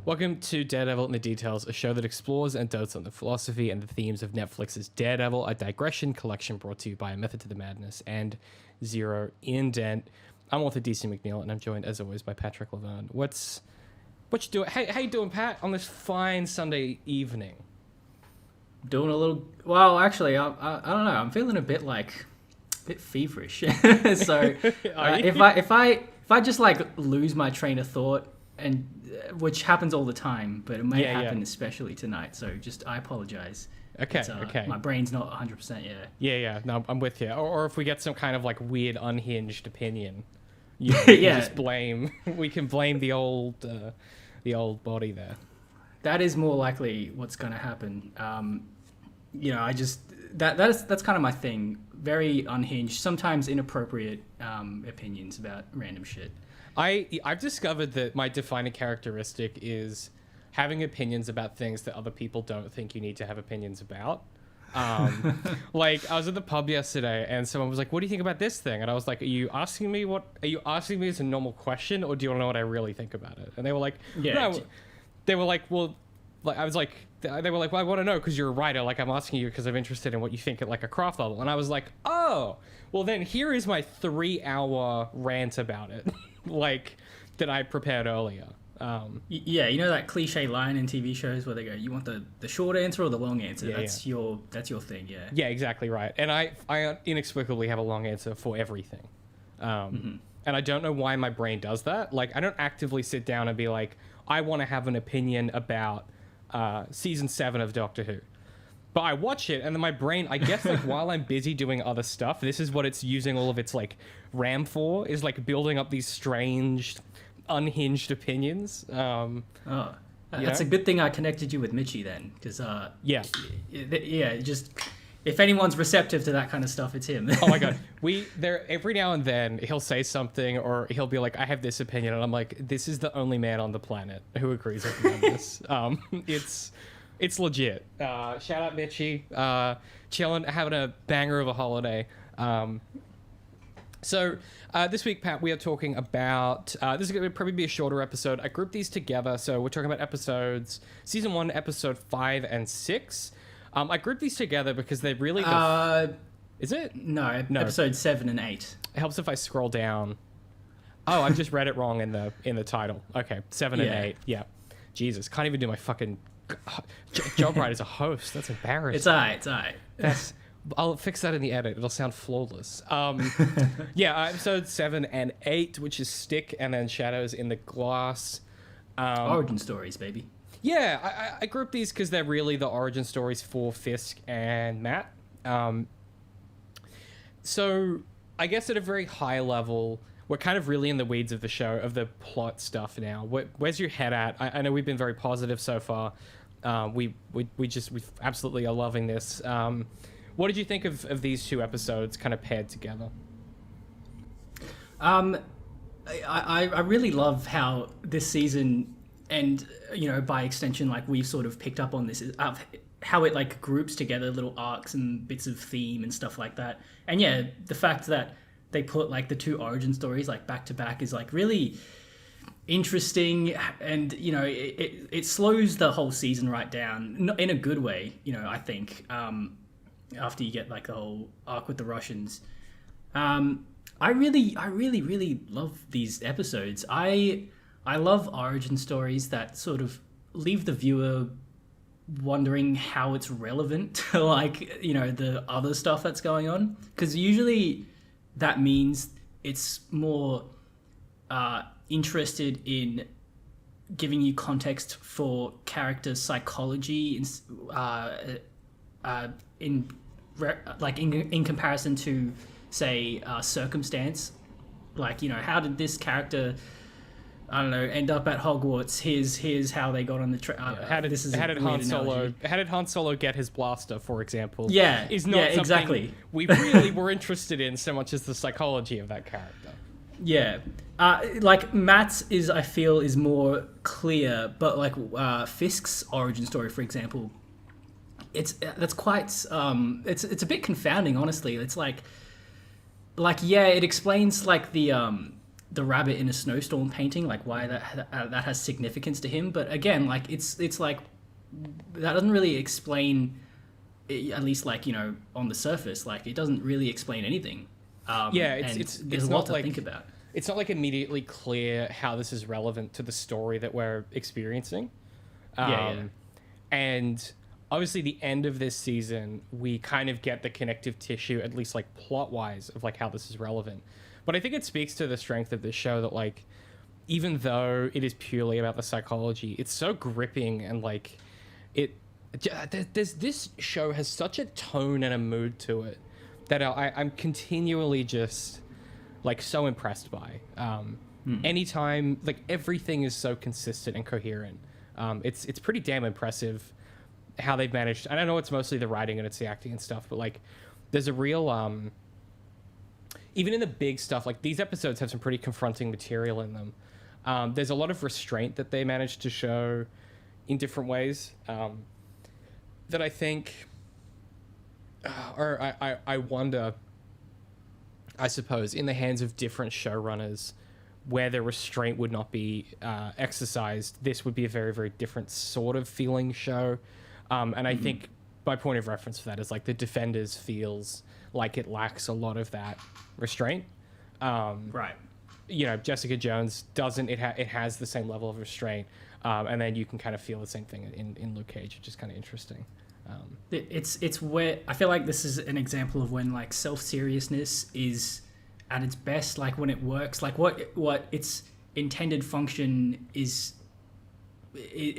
Welcome to Daredevil in the Details, a show that explores and dotes on the philosophy and the themes of Netflix's Daredevil, a digression collection brought to you by a Method to the Madness and ZeroIndent. I'm author DC McNeil, and I'm joined, as always, by Patrick Laverne. What you doing? Hey, how you doing, Pat, on this fine Sunday evening? Doing a little... Well, actually, I don't know. I'm feeling a bit feverish. So if I just lose my train of thought, and which happens all the time, but it may happen especially tonight. So I apologize. Okay, okay. My brain's not 100% yet. Yeah. No, I'm with you. Or if we get some kind of weird unhinged opinion, we can blame the old body there. That is more likely what's going to happen. That's kind of my thing. Very unhinged, sometimes inappropriate opinions about random shit. I've discovered that my defining characteristic is having opinions about things that other people don't think you need to have opinions about. I was at the pub yesterday and someone was like, "What do you think about this thing?" And I was like, Are you asking me as a normal question, or do you want to know what I really think about it? And they were like, "No." They were like, "Well," I was like, they were like, "Well, I want to know because you're a writer. I'm asking you because I'm interested in what you think at a craft level." And I was like, "Oh, well then here is my 3-hour rant about it." That I prepared earlier. You know that cliche line in TV shows where they go, "You want the short answer or the long answer?" That's your thing. Yeah, exactly right. And I inexplicably have a long answer for everything. And I don't know why my brain does that. I don't actively sit down and be like, I want to have an opinion about season 7 of Doctor Who. But I watch it, and then my brain, I guess, while I'm busy doing other stuff, this is what it's using all of its, RAM for, is, building up these strange, unhinged opinions. That's a good thing I connected you with Mitchie, then, because, just... If anyone's receptive to that kind of stuff, it's him. Oh my god. Every now and then, he'll say something, or he'll be like, "I have this opinion," and I'm like, this is the only man on the planet who agrees with me on this. It's legit. Shout out Mitchie. Chilling, having a banger of a holiday. So this week, Pat, we are talking about... this is going to probably be a shorter episode. I grouped these together, so we're talking about episodes... Season 1, episode 5 and 6. I grouped these together because they really... Is it? No, episode 7 and 8. It helps if I scroll down. Oh, I just read it wrong in the title. Okay, 7 and 8. Yeah. Jesus, can't even do my fucking... job right as a host. That's embarrassing. It's alright. I'll fix that in the edit. It'll sound flawless. Episode 7 and 8, which is Stick and then Shadows in the Glass. Origin stories, baby. Yeah, I grouped these because they're really the origin stories for Fisk and Matt. So I guess at a very high level, we're kind of really in the weeds of the show, of the plot stuff now. Where's your head at? I know we've been very positive so far. We absolutely are loving this. What did you think of these two episodes kind of paired together? I really love how this season, and by extension, we've sort of picked up on this, how it groups together little arcs and bits of theme and stuff like that. And the fact that they put the two origin stories back to back is really interesting, and it slows the whole season right down, in a good way. I think after you get the whole arc with the Russians, I really love these episodes. I love origin stories that sort of leave the viewer wondering how it's relevant to the other stuff that's going on, because usually that means it's more interested in giving you context for character psychology in comparison to, say, circumstance. How did this character, I don't know, end up at Hogwarts? Here's how they got on the train. How did Han Solo get his blaster, for example? Yeah, is not something exactly we really were interested in so much as the psychology of that character. Yeah, Matt's I feel is more clear, but Fisk's origin story, for example, that's quite it's a bit confounding, honestly. It's it explains the the rabbit in a snowstorm painting, like why that has significance to him. But again, like it's like that doesn't really explain, at least like, you know, on the surface, like it doesn't really explain anything. There's a lot to think about. It's not like immediately clear how this is relevant to the story that we're experiencing. And obviously the end of this season, we kind of get the connective tissue, at least like plot wise, of like how this is relevant. But I think it speaks to the strength of this show that, like, even though it is purely about the psychology, it's so gripping, and like this show has such a tone and a mood to it that I'm continually just like so impressed by. Anytime, like, everything is so consistent and coherent. It's pretty damn impressive how they've managed. I don't know, it's mostly the writing and it's the acting and stuff, but like there's a real even in the big stuff, like these episodes have some pretty confronting material in them. There's a lot of restraint that they managed to show in different ways that I think, or I wonder, I suppose, in the hands of different showrunners, where the restraint would not be exercised, this would be a very, very different sort of feeling show. And I think my point of reference for that is like The Defenders feels like it lacks a lot of that restraint. Right. You know, Jessica Jones doesn't. It has the same level of restraint, and then you can kind of feel the same thing in Luke Cage, which is kind of interesting. It's where I feel like this is an example of when like self-seriousness is at its best, like when it works, like what its intended function is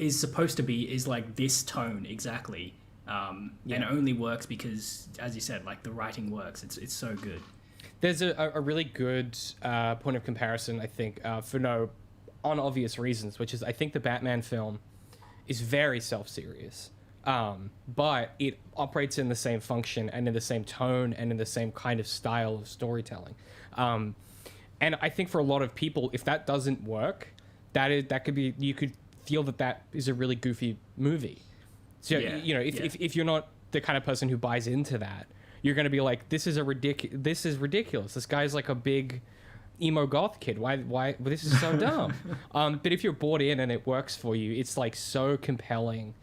supposed to be is like this tone exactly, and only works because, as you said, like the writing works. It's so good. There's a really good point of comparison, I think, for no unobvious reasons, which is I think the Batman film is very self-serious, but it operates in the same function and in the same tone and in the same kind of style of storytelling. And I think for a lot of people, if that doesn't work, that could be, you could feel that is a really goofy movie. So, you know, if you're not the kind of person who buys into that, you're going to be like, this is ridiculous. This guy's like a big emo goth kid. Why this is so dumb. But if you're bought in and it works for you, it's like so compelling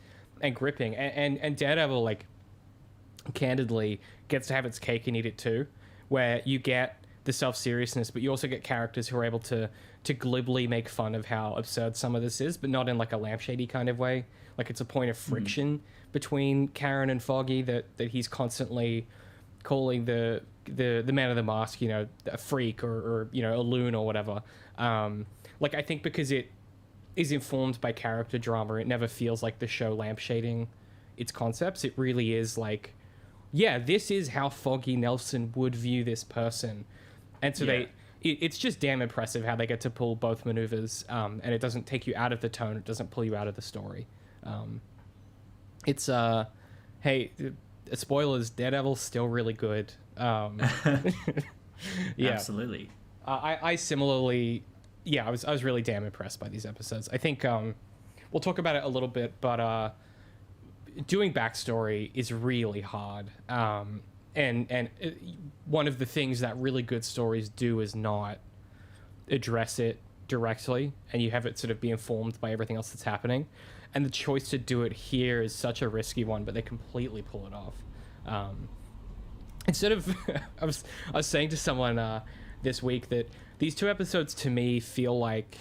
and gripping. And Daredevil, like, candidly gets to have its cake and eat it too, where you get the self-seriousness, but you also get characters who are able to glibly make fun of how absurd some of this is, but not in like a lampshady kind of way. Like it's a point of friction between Karen and Foggy that he's constantly calling the man of the mask, you know, a freak or you know, a loon or whatever. Like I think because it is informed by character drama, it never feels like the show lampshading its concepts. It really is like, yeah, this is how Foggy Nelson would view this person. And so it's just damn impressive how they get to pull both maneuvers, and it doesn't take you out of the tone. It doesn't pull you out of the story. It's hey, spoilers, Daredevil's still really good. Yeah, absolutely. I similarly, I was really damn impressed by these episodes. I think we'll talk about it a little bit, but doing backstory is really hard. And one of the things that really good stories do is not address it directly, and you have it sort of be informed by everything else that's happening. And the choice to do it here is such a risky one, but they completely pull it off. Instead of, I was saying to someone this week that these two episodes to me feel like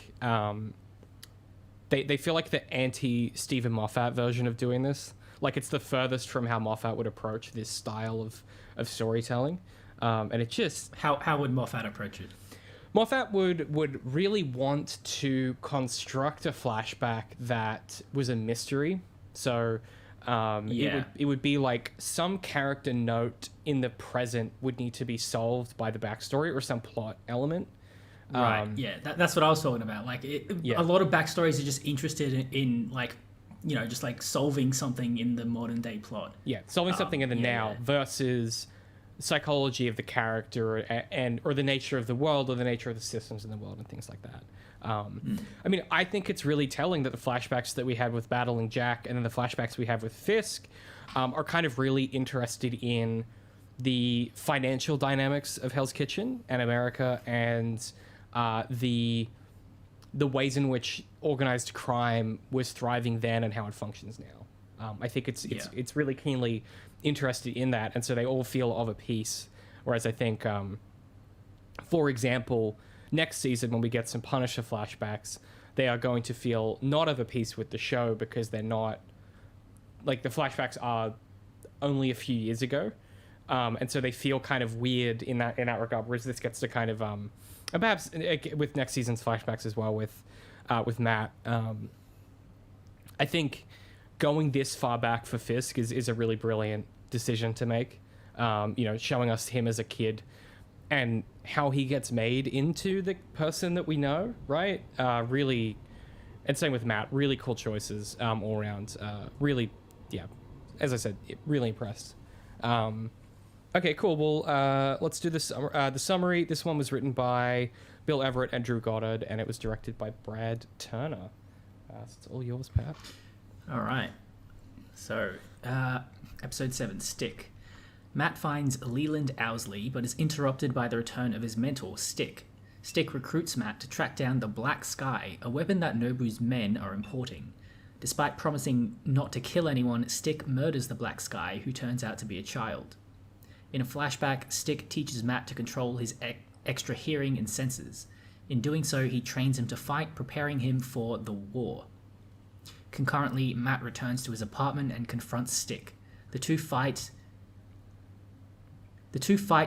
they feel like the anti-Stephen Moffat version of doing this. Like it's the furthest from how Moffat would approach this style of storytelling, and it just how would Moffat approach it? Moffat would really want to construct a flashback that was a mystery. So it would be like some character note in the present would need to be solved by the backstory or some plot element. Right. That's what I was talking about. Like a lot of backstories are just interested in like, you know, just like solving something in the modern day plot. Yeah, solving something in the now versus psychology of the character or the nature of the world or the nature of the systems in the world and things like that. I mean, I think it's really telling that the flashbacks that we had with battling Jack and then the flashbacks we have with Fisk are kind of really interested in the financial dynamics of Hell's Kitchen and America and the ways in which organized crime was thriving then and how it functions now. I think it's really keenly interested in that, and so they all feel of a piece. Whereas I think, for example, next season when we get some Punisher flashbacks, they are going to feel not of a piece with the show because they're not, like, the flashbacks are only a few years ago, and so they feel kind of weird in that regard. Whereas this gets to kind of, and perhaps with next season's flashbacks as well with Matt. I think going this far back for Fisk is a really brilliant decision to make. Showing us him as a kid and how he gets made into the person that we know, right? Really, and same with Matt, really cool choices all around. Really, yeah, as I said, really impressed. Okay, cool. Well, let's do this. The summary. This one was written by Bill Everett and Drew Goddard, and it was directed by Brad Turner. So it's all yours, Pat. All right. So, episode 7, Stick. Matt finds Leland Owsley, but is interrupted by the return of his mentor, Stick. Stick recruits Matt to track down the Black Sky, a weapon that Nobu's men are importing. Despite promising not to kill anyone, Stick murders the Black Sky, who turns out to be a child. In a flashback, Stick teaches Matt to control his extra hearing and senses. In doing so, he trains him to fight, preparing him for the war. Concurrently, Matt returns to his apartment and confronts Stick. The two fight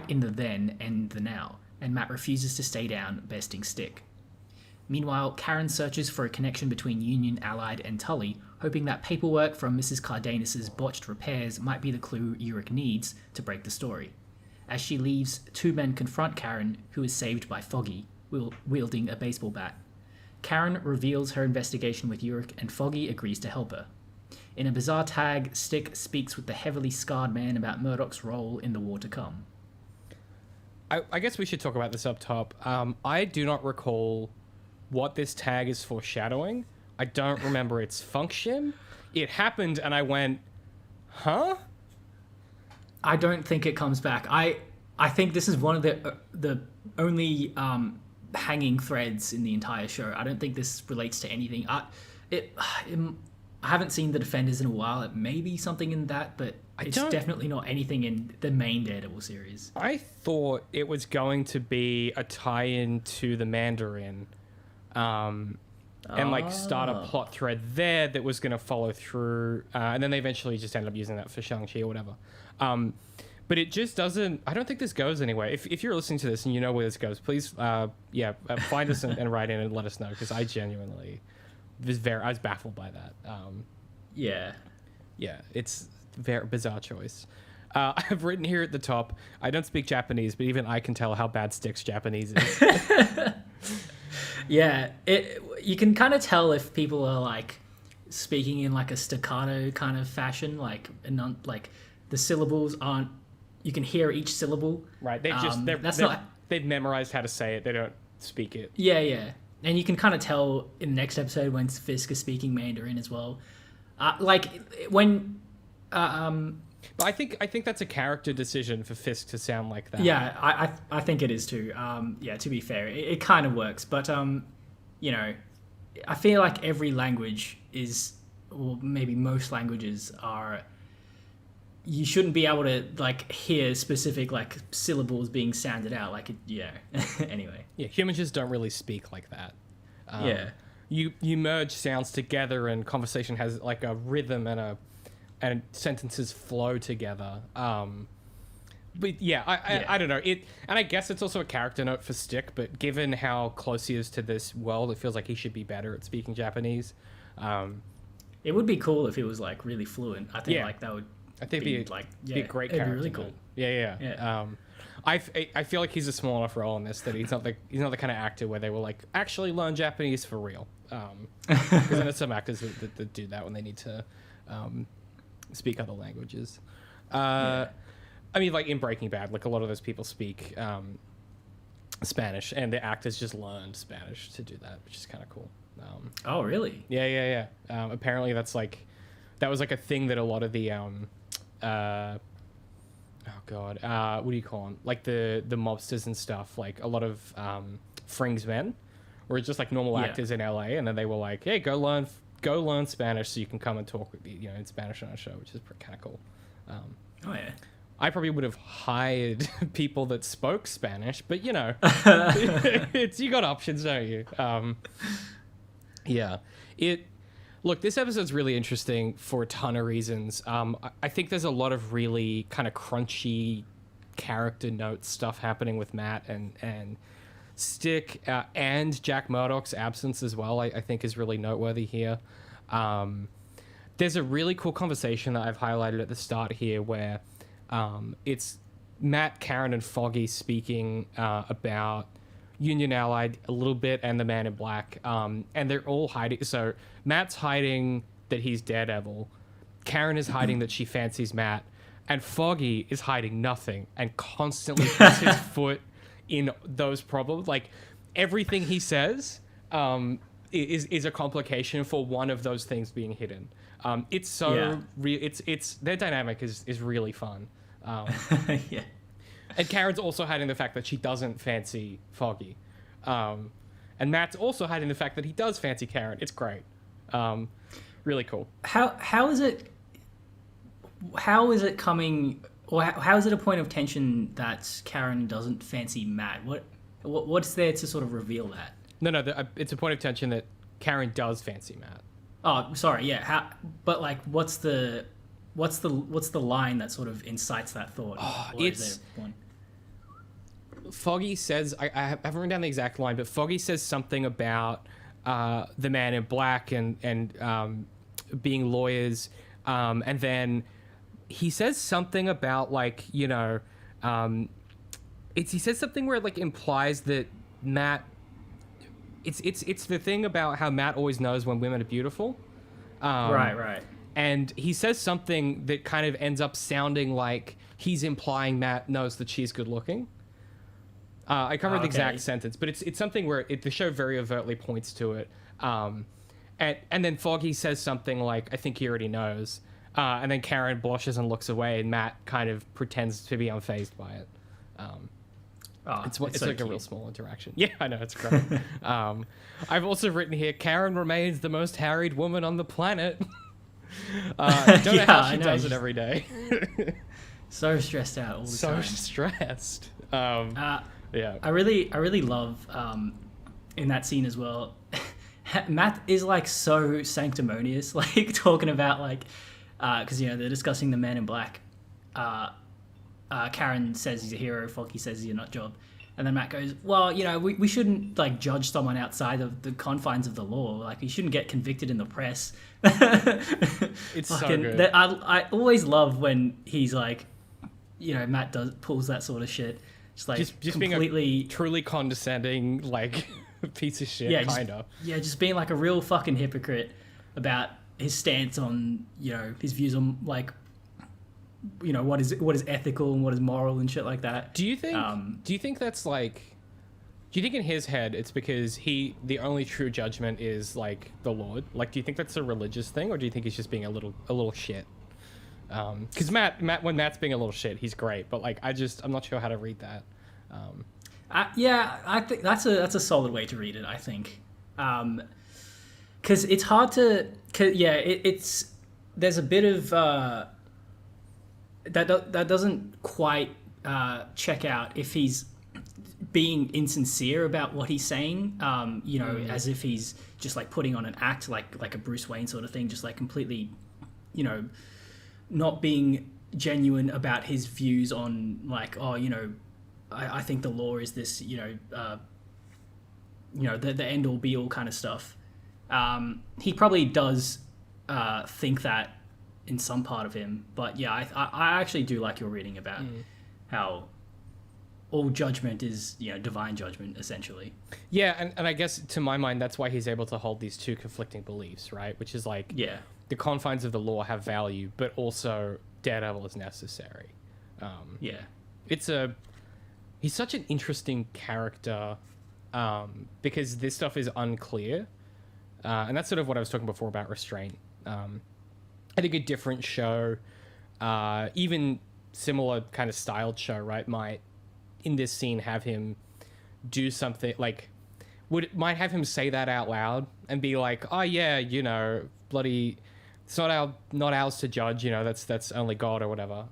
in the then and the now, and Matt refuses to stay down, besting Stick. Meanwhile, Karen searches for a connection between Union, Allied, and Tully, hoping that paperwork from Mrs. Cardenas' botched repairs might be the clue Urich needs to break the story. As she leaves, two men confront Karen, who is saved by Foggy, wielding a baseball bat. Karen reveals her investigation with Urich, and Foggy agrees to help her. In a bizarre tag, Stick speaks with the heavily scarred man about Murdoch's role in the war to come. I guess we should talk about this up top. I do not recall what this tag is foreshadowing. I don't remember its function. It happened and I went, huh? I don't think it comes back. I think this is one of the only hanging threads in the entire show. I don't think this relates to anything. I haven't seen The Defenders in a while. It may be something in that, but it's definitely not anything in the main Daredevil series. I thought it was going to be a tie-in to the Mandarin, and like start a plot thread there that was going to follow through, and then they eventually just ended up using that for Shang-Chi or whatever. But it just doesn't. I don't think this goes anywhere. If you're listening to this and you know where this goes, please, find us and write in and let us know, because I genuinely I was baffled by that. Yeah, it's a very bizarre choice. I've written here at the top, I don't speak Japanese, but even I can tell how bad Stick's Japanese is. Yeah, you can kind of tell if people are like speaking in like a staccato kind of fashion, like the syllables aren't. You can hear each syllable. Right. They've memorized how to say it. They don't speak it. Yeah. And you can kind of tell in the next episode when Fisk is speaking Mandarin as well. But I think that's a character decision for Fisk to sound like that. Yeah, I think it is too. To be fair, it kind of works. But, I feel like every language is, or maybe most languages are, you shouldn't be able to, like, hear specific, like, syllables being sounded out. Like, anyway. Yeah, humans just don't really speak like that. You merge sounds together and conversation has, like, a rhythm and sentences flow together. But yeah, I don't know. And I guess it's also a character note for Stick, but given how close he is to this world, it feels like he should be better at speaking Japanese. It would be cool if he was, like, really fluent. I think that would be a great character. Be really cool. Yeah. I feel like he's a small enough role in this that he's not the kind of actor where they will, like, actually learn Japanese for real. Because I know some actors that do that when they need to speak other languages. I mean, like in Breaking Bad, like a lot of those people speak Spanish, and the actors just learned Spanish to do that, which is kind of cool. Oh, really? Yeah. Apparently, that was like a thing that a lot of the what do you call them? Like the mobsters and stuff. Like a lot of Frings Men, where it's just like normal actors in LA, and then they were like, hey, go learn Spanish so you can come and talk in Spanish on our show, which is kind of cool. Oh yeah. I probably would have hired people that spoke Spanish, but you got options, don't you? Yeah. Look, this episode's really interesting for a ton of reasons. I think there's a lot of really kind of crunchy character note stuff happening with Matt and Stick, and Jack Murdoch's absence as well, I think is really noteworthy here. There's a really cool conversation that I've highlighted at the start here where it's Matt, Karen, and Foggy speaking about Union Allied a little bit and the Man in Black, and they're all hiding. So Matt's hiding that he's Daredevil, Karen is hiding that she fancies Matt, and Foggy is hiding nothing and constantly puts his foot in those problems. Like everything he says is a complication for one of those things being hidden. It's so it's their dynamic is really fun. Yeah. And Karen's also hiding the fact that she doesn't fancy Foggy. And Matt's also hiding the fact that he does fancy Karen. It's great. Really cool. How is it coming, or how is it a point of tension that Karen doesn't fancy Matt? What's there to sort of reveal that? No, it's a point of tension that Karen does fancy Matt. Oh, sorry, yeah. But like, what's the line that sort of incites that thought? It's one? Foggy says, I haven't written down the exact line, but Foggy says something about the Man in Black and being lawyers, and then he says something about like he says something where it like implies that Matt. It's the thing about how Matt always knows when women are beautiful. Right. And he says something that kind of ends up sounding like he's implying Matt knows that she's good looking. I can't remember the exact sentence, but it's something where the show very overtly points to it. And then Foggy says something like, I think he already knows. And then Karen blushes and looks away, and Matt kind of pretends to be unfazed by it. It's so like cute. A real small interaction. Yeah, I know, it's great. I've also written here, Karen remains the most harried woman on the planet. Don't know how she does it every day. So stressed out all the time. So stressed. Yeah. I really love in that scene as well. Matt is like so sanctimonious, like talking about like, because they're discussing the Man in Black. Karen says he's a hero, Foggy says he's a nut job, and then Matt goes, well, we shouldn't like judge someone outside of the confines of the law. Like, he shouldn't get convicted in the press. It's so good. I always love when he's like, Matt pulls that sort of shit. Just like just completely being a truly condescending like piece of shit, kind of. Yeah, just being like a real fucking hypocrite about his stance on his views on like what is ethical and what is moral and shit like that. Do you think that's like, do you think in his head it's because the only true judgment is like the Lord? Like, do you think that's a religious thing, or do you think he's just being a little shit? Because Matt, when Matt's being a little shit, he's great, but like I'm not sure how to read that. I think that's a solid way to read it. I think, because it's hard to, it's there's a bit of that doesn't quite check out if he's being insincere about what he's saying, as if he's just like putting on an act, like a Bruce Wayne sort of thing, just like completely, not being genuine about his views on like, I think the law is this, the end all be all kind of stuff. He probably does think that in some part of him, but yeah, I actually do like your reading about how all judgment is divine judgment essentially. Yeah, and I guess to my mind that's why he's able to hold these two conflicting beliefs, right? Which is like, the confines of the law have value, but also Daredevil is necessary. He's such an interesting character because this stuff is unclear, and that's sort of what I was talking before about restraint. I think a different show, even similar kind of styled show, right, might in this scene have him do something like might have him say that out loud and be like, oh yeah, you know, bloody, it's not ours to judge, you know, that's only God or whatever.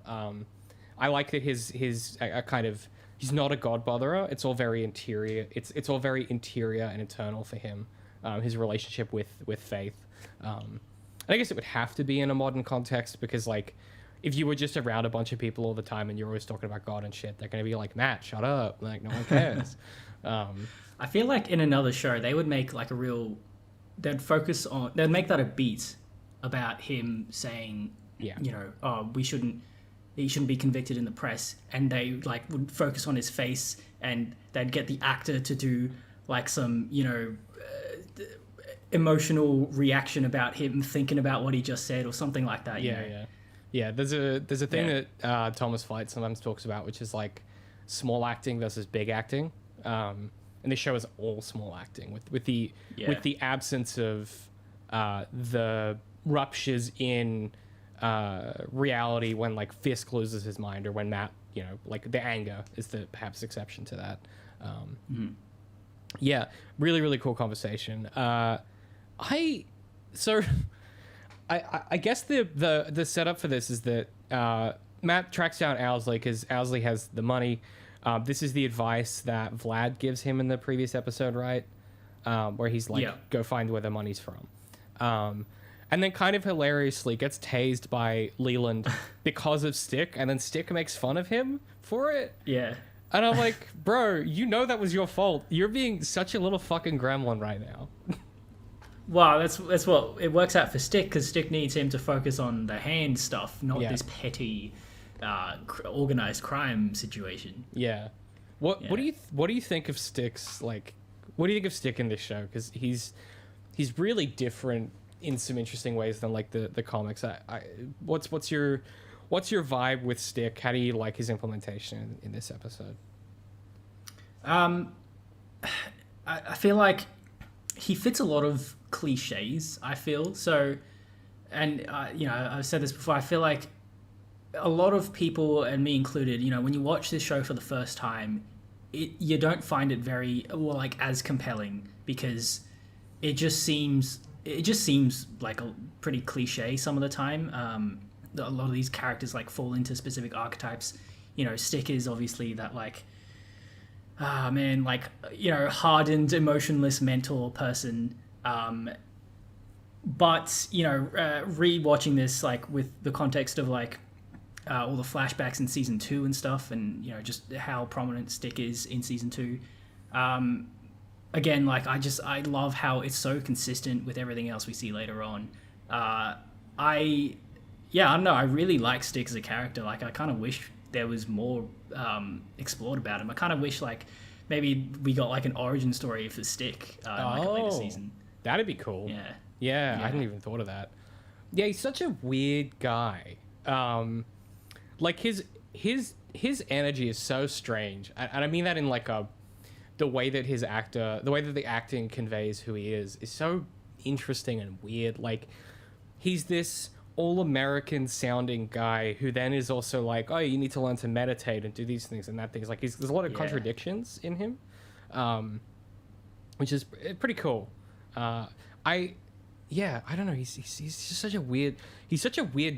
I like that his kind of, he's not a God botherer. It's all very interior. It's all very interior and internal for him. His relationship with faith. I guess it would have to be in a modern context because, like, if you were just around a bunch of people all the time and you're always talking about God and shit, they're going to be like, Matt, shut up. Like, no one cares. I feel like in another show, they would make like they'd make that a beat about him saying, yeah, you know, oh, he shouldn't be convicted in the press. And they like would focus on his face and they'd get the actor to do like some, you know, emotional reaction about him thinking about what he just said or something like that. Yeah. There's a thing that Thomas Fight sometimes talks about, which is like small acting versus big acting. And this show is all small acting with the absence of the ruptures in reality when like Fisk loses his mind or when Matt, you know, like the anger is the perhaps exception to that. Yeah, really, really cool conversation. I guess the setup for this is that Matt tracks down Owsley because Owsley has the money. This is the advice that Vlad gives him in the previous episode, right? Where he's like, go find where the money's from. And then kind of hilariously gets tased by Leland because of Stick, and then Stick makes fun of him for it. Yeah. And I'm like, bro, you know that was your fault. You're being such a little fucking gremlin right now. Wow, that's what it works out for Stick, because Stick needs him to focus on the hand stuff, not this petty, organized crime situation. Yeah. What do you think of Stick's like? What do you think of Stick in this show? Because he's really different in some interesting ways than like the comics. What's your vibe with Stick? How do you like his implementation in this episode? I feel like he fits a lot of cliches, I feel. So, and, you know, I've said this before, I feel like a lot of people, and me included, you know, when you watch this show for the first time, you don't find it very, well, like, as compelling, because it just seems like a pretty cliche some of the time. A lot of these characters, like, fall into specific archetypes. You know, Stick is obviously that, like, like, you know, hardened, emotionless mentor person. But, you know, re-watching this, like, with the context of, like, all the flashbacks in season 2 and stuff, and, you know, just how prominent Stick is in season 2. Again, like, I love how it's so consistent with everything else we see later on. I don't know, I really like Stick as a character. Like, I kind of wish there was more explored about him. I kind of wish, like, maybe we got, like, an origin story for Stick in like, a later season. That'd be cool. Yeah, I hadn't even thought of that. Yeah, he's such a weird guy. Like, his energy is so strange. And I mean that in, like, the way that the acting conveys who he is so interesting and weird. Like, he's this all-American sounding guy who then is also like, oh, you need to learn to meditate and do these things and that things. Like, there's a lot of contradictions in him, which is pretty cool. I don't know. He's just such a weird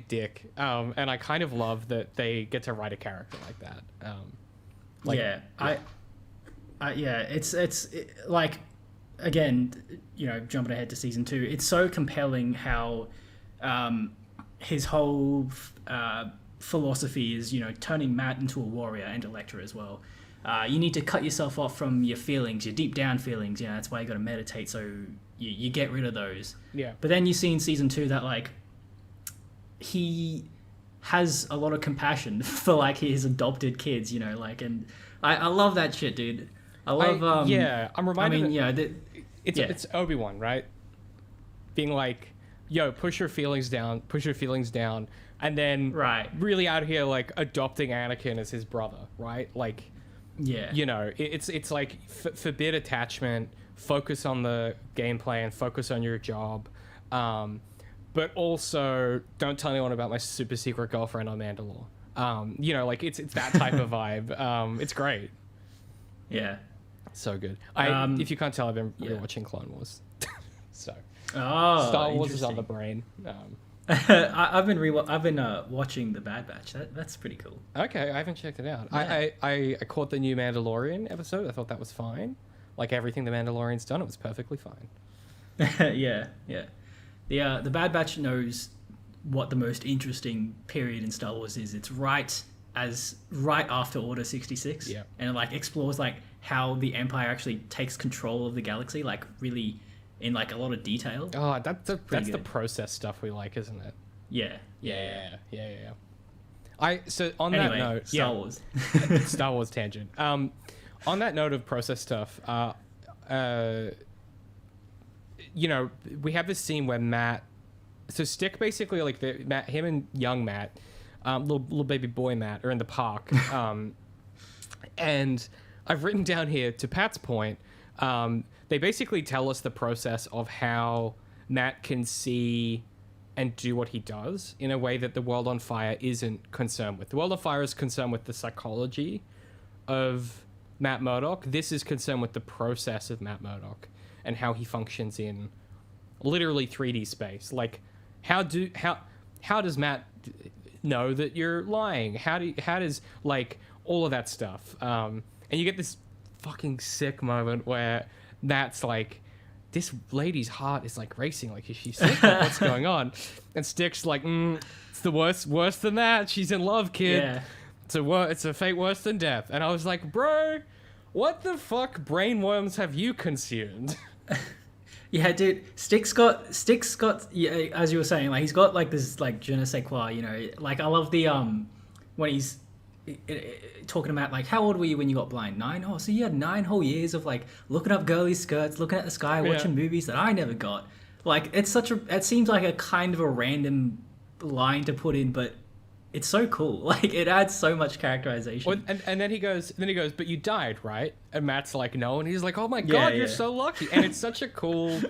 dick. And I kind of love that they get to write a character like that. It's like, again, you know, jumping ahead to season 2, it's so compelling how his whole philosophy is, you know, turning Matt into a warrior and a lecturer as well. You need to cut yourself off from your feelings, your deep down feelings. You know, that's why you got to meditate, so you get rid of those. Yeah. But then you see in season 2 that, like, he has a lot of compassion for, like, his adopted kids, you know, like, and I love that shit, dude. I love. I'm reminded. I mean, it's Obi-Wan, right? Being like, yo, push your feelings down, and then really out here, like, adopting Anakin as his brother, right? Like, you know, it's like forbid attachment, focus on the gameplay and focus on your job, but also don't tell anyone about my super secret girlfriend on Mandalore. You know, like, it's that type of vibe. It's great. Yeah. So good. If you can't tell, I've been rewatching Clone Wars. So Star Wars is on the brain. I've been watching The Bad Batch. That's pretty cool. Okay, I haven't checked it out. Yeah. I caught the new Mandalorian episode. I thought that was fine. Like everything the Mandalorian's done, it was perfectly fine. Yeah. The Bad Batch knows what the most interesting period in Star Wars is. It's right after Order 66. Yeah. And it like explores like how the Empire actually takes control of the galaxy, like really in like a lot of detail. Oh, that's the process stuff we like, isn't it? Yeah. So on Anyway, that note, Star Wars. Star Wars tangent. On that note of process stuff, we have this scene where Matt. So Stick basically like him and young Matt, little baby boy Matt, are in the park, and I've written down here to Pat's point. They basically tell us the process of how Matt can see and do what he does in a way that the World on Fire isn't concerned with. The World on Fire is concerned with the psychology of Matt Murdock. This is concerned with the process of Matt Murdock and how he functions in literally 3D space. Like, how does Matt know that you're lying? How does like all of that stuff? And you get this fucking sick moment where Matt's like, this lady's heart is like racing, like is she sick? Like, what's going on? And Stick's like, it's the worse than that. She's in love, kid. Yeah. It's a fate worse than death. And I was like, bro, what the fuck brainworms have you consumed? Yeah, dude. Stick's got yeah, as you were saying, like he's got like this like je ne sais quoi, you know. Like I love the when he's talking about like how old were you when you got blind? 9? Oh, so you had 9 whole years of like looking up girly skirts, looking at the sky, watching movies that I never got. Like it seems like a kind of a random line to put in, but it's so cool. Like it adds so much characterization. Well, and then he goes, but you died, right? And Matt's like, no, and he's like, oh my god, you're so lucky. And it's such a cool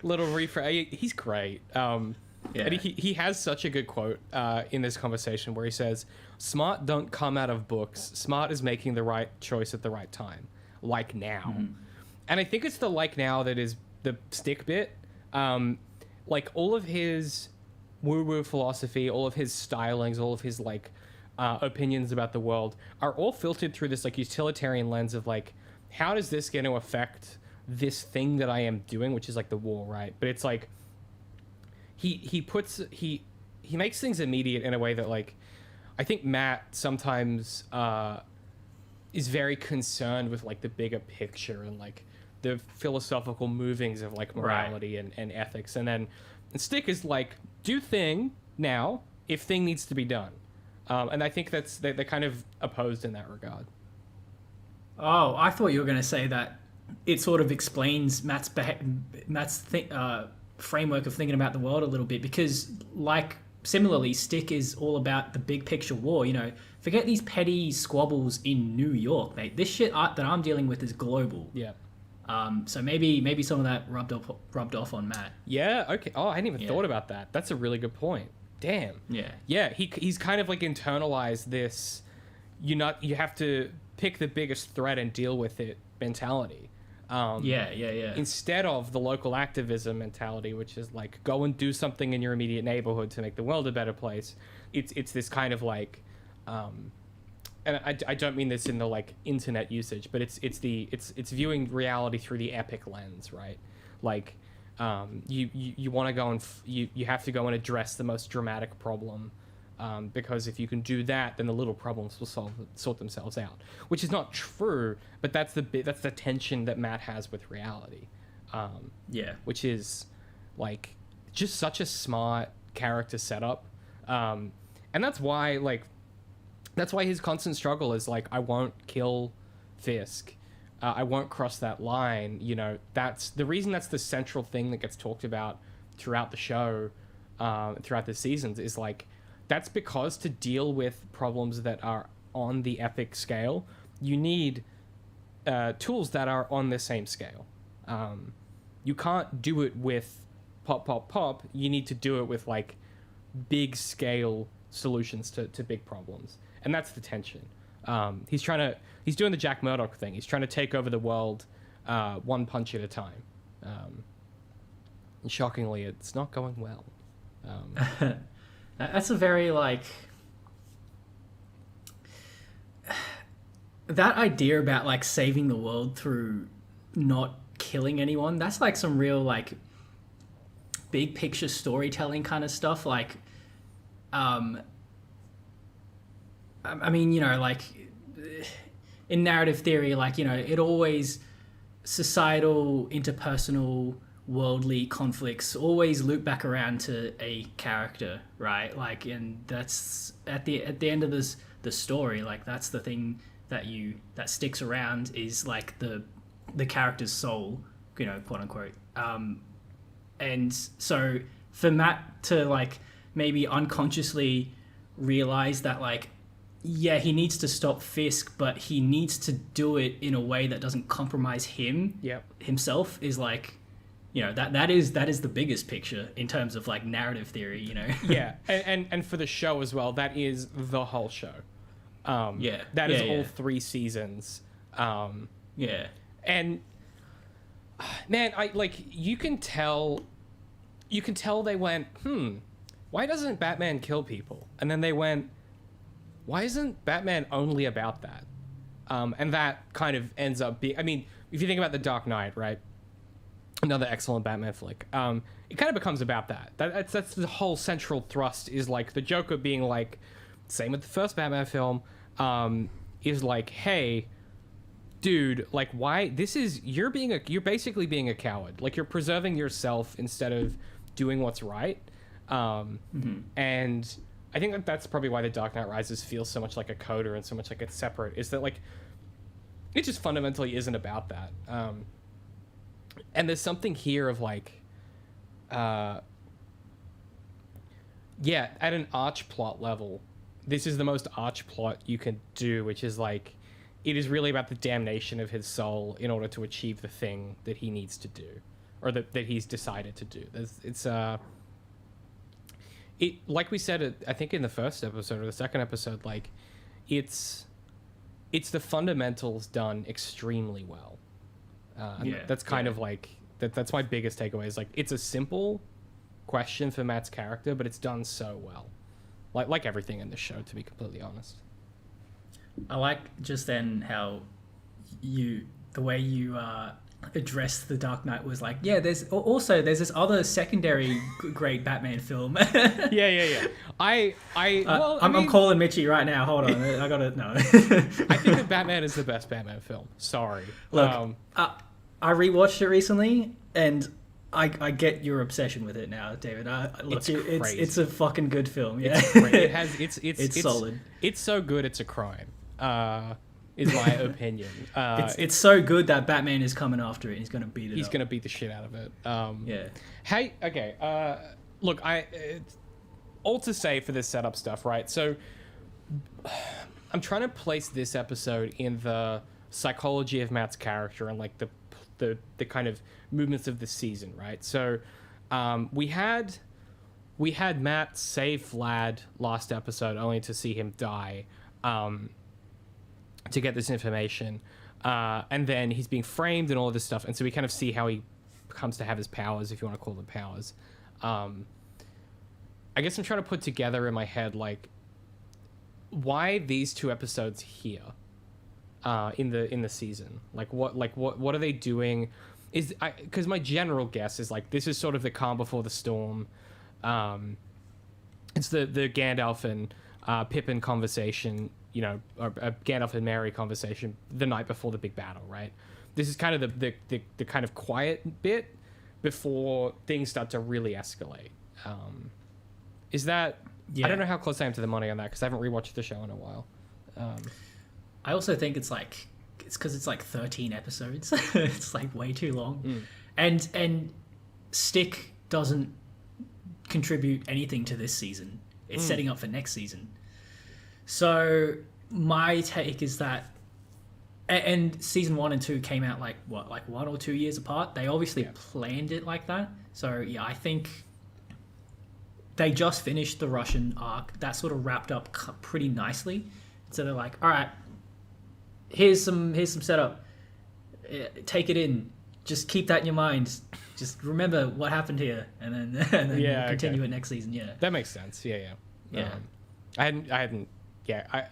little rephrase. He's great. And he has such a good quote in this conversation where he says, smart don't come out of books. Smart is making the right choice at the right time, like now. Mm-hmm. And I think it's the like now that is the Stick bit. Like all of his woo-woo philosophy, all of his stylings, all of his like opinions about the world are all filtered through this like utilitarian lens of like, how does this going to affect this thing that I am doing, which is like the war, right? But it's like he makes things immediate in a way that like I think Matt sometimes is very concerned with like the bigger picture and like the philosophical movings of like morality and ethics, and then Stick is like, do thing now if thing needs to be done, and I think they're kind of opposed in that regard. Oh, I thought you were going to say that it sort of explains Matt's framework of thinking about the world a little bit, because like similarly Stick is all about the big picture war. You know, forget these petty squabbles in New York, mate. This shit that I'm dealing with is global. Yeah. So maybe some of that rubbed off on Matt. Yeah. Okay. Oh, I hadn't even thought about that. That's a really good point. Damn. Yeah. Yeah. He's kind of like internalized this. You have to pick the biggest threat and deal with it mentality. Yeah. Instead of the local activism mentality, which is like go and do something in your immediate neighborhood to make the world a better place. It's this kind of like, and I don't mean this in the like internet usage, but it's viewing reality through the epic lens, right? Like, you want to go and you have to go and address the most dramatic problem. Because if you can do that, then the little problems will sort themselves out. Which is not true, but that's the tension that Matt has with reality. Which is like just such a smart character setup, and that's why his constant struggle is like, I won't kill Fisk, I won't cross that line. You know, that's the reason. That's the central thing that gets talked about throughout the show, throughout the seasons, is like. That's because to deal with problems that are on the epic scale, you need tools that are on the same scale. You can't do it with pop. You need to do it with like big scale solutions to big problems. And that's the tension. He's doing the Jack Murdoch thing. He's trying to take over the world one punch at a time. And shockingly, it's not going well. That's a very, like... That idea about, like, saving the world through not killing anyone, that's, like, some real, like, big picture storytelling kind of stuff. Like, I mean, you know, like, in narrative theory, like, you know, it always... Societal, interpersonal, worldly conflicts always loop back around to a character, right? Like, and that's at the end of the story, like, that's the thing that sticks around, is like the character's soul, you know, quote unquote. And so for Matt to, like, maybe unconsciously realize that, like, yeah, he needs to stop Fisk, but he needs to do it in a way that doesn't compromise himself, is, like, you know, that is the biggest picture in terms of, like, narrative theory, you know. Yeah, and for the show as well, that is the whole show. That is all 3 seasons. And man, you can tell they went, why doesn't Batman kill people? And then they went, why isn't Batman only about that? And that kind of ends up being, I mean, if you think about The Dark Knight, right? Another excellent Batman flick. It kind of becomes about that. That's the whole central thrust, is, like, the Joker being like, same with the first Batman film, is like, hey, dude, like, why you're basically being a coward. Like, you're preserving yourself instead of doing what's right. And I think that's probably why The Dark Knight Rises feels so much like a coda and so much like it's separate, is that, like, it just fundamentally isn't about that. And there's something here of, like, at an arch plot level, this is the most arch plot you can do, which is, like, it is really about the damnation of his soul in order to achieve the thing that he needs to do, or that he's decided to do. It, like we said, I think in the first episode or the second episode, like, it's the fundamentals done extremely well. That's kind of like that's my biggest takeaway, is, like, it's a simple question for Matt's character, but it's done so well, like everything in the show, to be completely honest. I like just then how the way you addressed The Dark Knight was like, yeah, there's this other secondary great Batman film. Yeah. I'm calling Mitchie right now. Hold on, I gotta no. I think that Batman is the best Batman film. Sorry. Look, I rewatched it recently, and I get your obsession with it now, David. It's a fucking good film. Yeah, it's great. It's solid. It's so good, it's a crime. Is my opinion. It's so good that Batman is coming after it. He's going to beat it. He's going to beat the shit out of it. Hey, okay. Look, all to say for this setup stuff, right? So I'm trying to place this episode in the psychology of Matt's character and, like, the kind of movements of the season, right? So we had Matt save Vlad last episode, only to see him die. To get this information, and then he's being framed and all of this stuff, and so we kind of see how he comes to have his powers, if you want to call them powers. I guess I'm trying to put together in my head, like, why these 2 episodes here in the season. Like what are they doing? Because my general guess is, like, this is sort of the calm before the storm. It's the Gandalf and Pippin conversation, you know, or Gandalf and Mary conversation the night before the big battle, right? This is kind of the kind of quiet bit before things start to really escalate. Is that... Yeah. I don't know how close I am to the money on that, because I haven't rewatched the show in a while. I also think it's because it's like 13 episodes. It's, like, way too long. And Stick doesn't contribute anything to this season. It's setting up for next season. So my take is that, and season 1 and 2 came out like 1 or 2 years apart. They obviously planned it like that. So yeah, I think they just finished the Russian arc. That sort of wrapped up pretty nicely. So they're like, all right, here's some setup. Take it in. Just keep that in your mind. Just remember what happened here, and then we'll continue it next season. Yeah, that makes sense. Yeah. I hadn't. Yeah,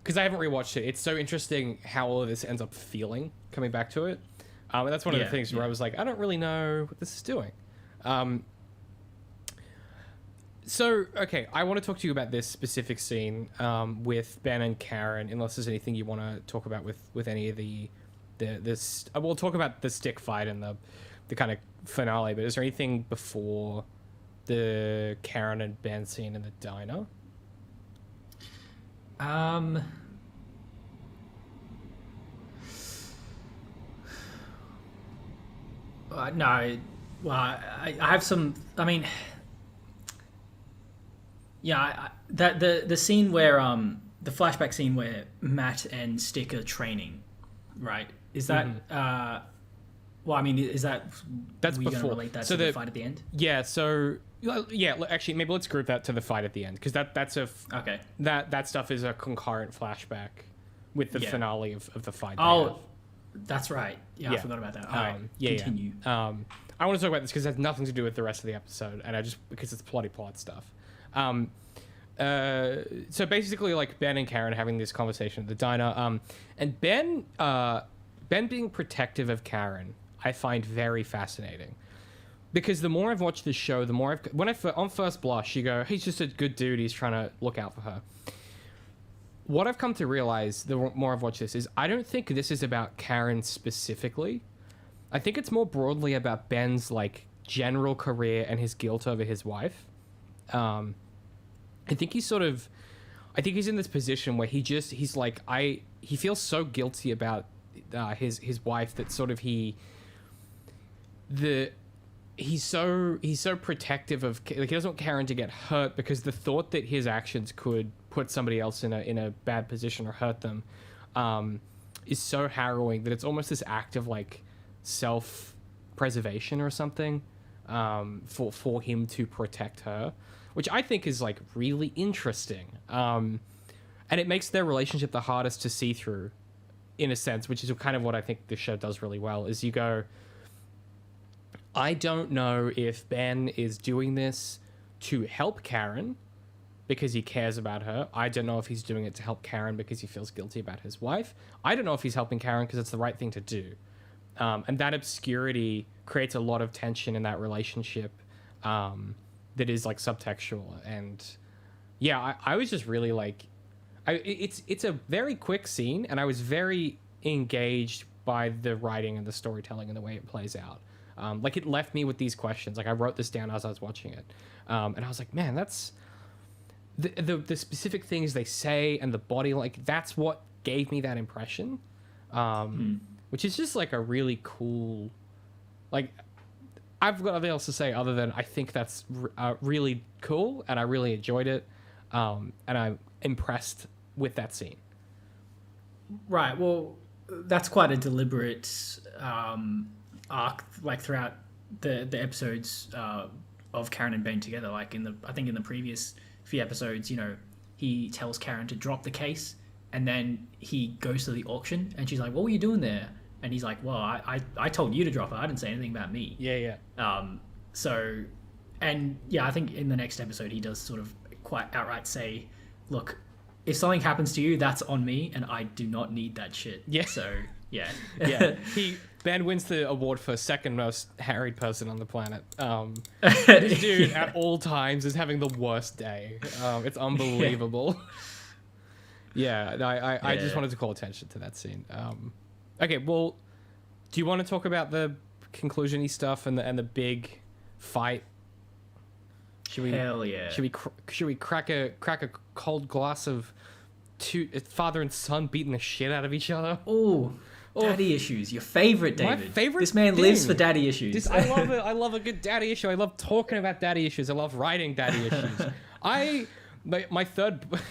because I haven't rewatched it. It's so interesting how all of this ends up feeling coming back to it. And that's one of the things where I was like, I don't really know what this is doing. So, okay, I want to talk to you about this specific scene with Ben and Karen, unless there's anything you want to talk about with any of this. We'll talk about the stick fight and the kind of finale, but is there anything before the Karen and Ben scene in the diner? No. Well, I have some. I mean, yeah, the scene where the flashback scene where Matt and Stick are training, right? Is that well, I mean, is that's before? Gonna relate that to the fight at the end? Yeah. So actually, maybe let's group that to the fight at the end, because that's okay. That stuff is a concurrent flashback with the finale of the fight. That's right. Yeah, I forgot about that. All right, continue. I want to talk about this because it has nothing to do with the rest of the episode, and because it's plot stuff. So basically, like, Ben and Karen having this conversation at the diner, and Ben being protective of Karen, I find very fascinating, because the more I've watched this show, the more on first blush you go, he's just a good dude, he's trying to look out for her. What I've come to realize the more I've watched this is I don't think this is about Karen specifically. I think it's more broadly about Ben's, like, general career and his guilt over his wife. I think he's in this position where he feels so guilty about his wife that sort of he's so protective of, like, he doesn't want Karen to get hurt, because the thought that his actions could put somebody else in a bad position or hurt them is so harrowing that it's almost this act of, like, self-preservation or something for him to protect her, which I think is, like, really interesting. And it makes their relationship the hardest to see through, in a sense, which is kind of what I think this show does really well, is you go, I don't know if Ben is doing this to help Karen because he cares about her. I don't know if he's doing it to help Karen because he feels guilty about his wife. I don't know if he's helping Karen because it's the right thing to do. And that obscurity creates a lot of tension in that relationship that is, like, subtextual. And yeah, I was just really, like, it's a very quick scene, and I was very engaged by the writing and the storytelling and the way it plays out. Like, it left me with these questions. Like, I wrote this down as I was watching it. And I was like, man, that's the specific things they say and the body, like, that's what gave me that impression. Which is just, like, a really cool, like, I've got nothing else to say other than I think that's really cool, and I really enjoyed it. And I'm impressed with that scene. Right. Well, that's quite a deliberate arc, like, throughout the episodes of Karen and Ben together. Like, I think in the previous few episodes, you know, he tells Karen to drop the case, and then he goes to the auction, and she's like, "What were you doing there?" And he's like, "Well, I told you to drop it. I didn't say anything about me." Yeah. So, and yeah, I think in the next episode he does sort of quite outright say, "Look, if something happens to you, that's on me, and I do not need that shit." Yeah. So, yeah. Yeah. Ben wins the award for second most harried person on the planet. This dude at all times is having the worst day. It's unbelievable. Yeah. I just wanted to call attention to that scene. Okay, well, do you want to talk about the conclusion-y stuff and the big fight? Hell yeah! Should we crack a cold glass of father and son beating the shit out of each other? Oh, daddy issues. Your favorite, David. My favorite. This man lives for daddy issues. I love it. I love a good daddy issue. I love talking about daddy issues. I love writing daddy issues. My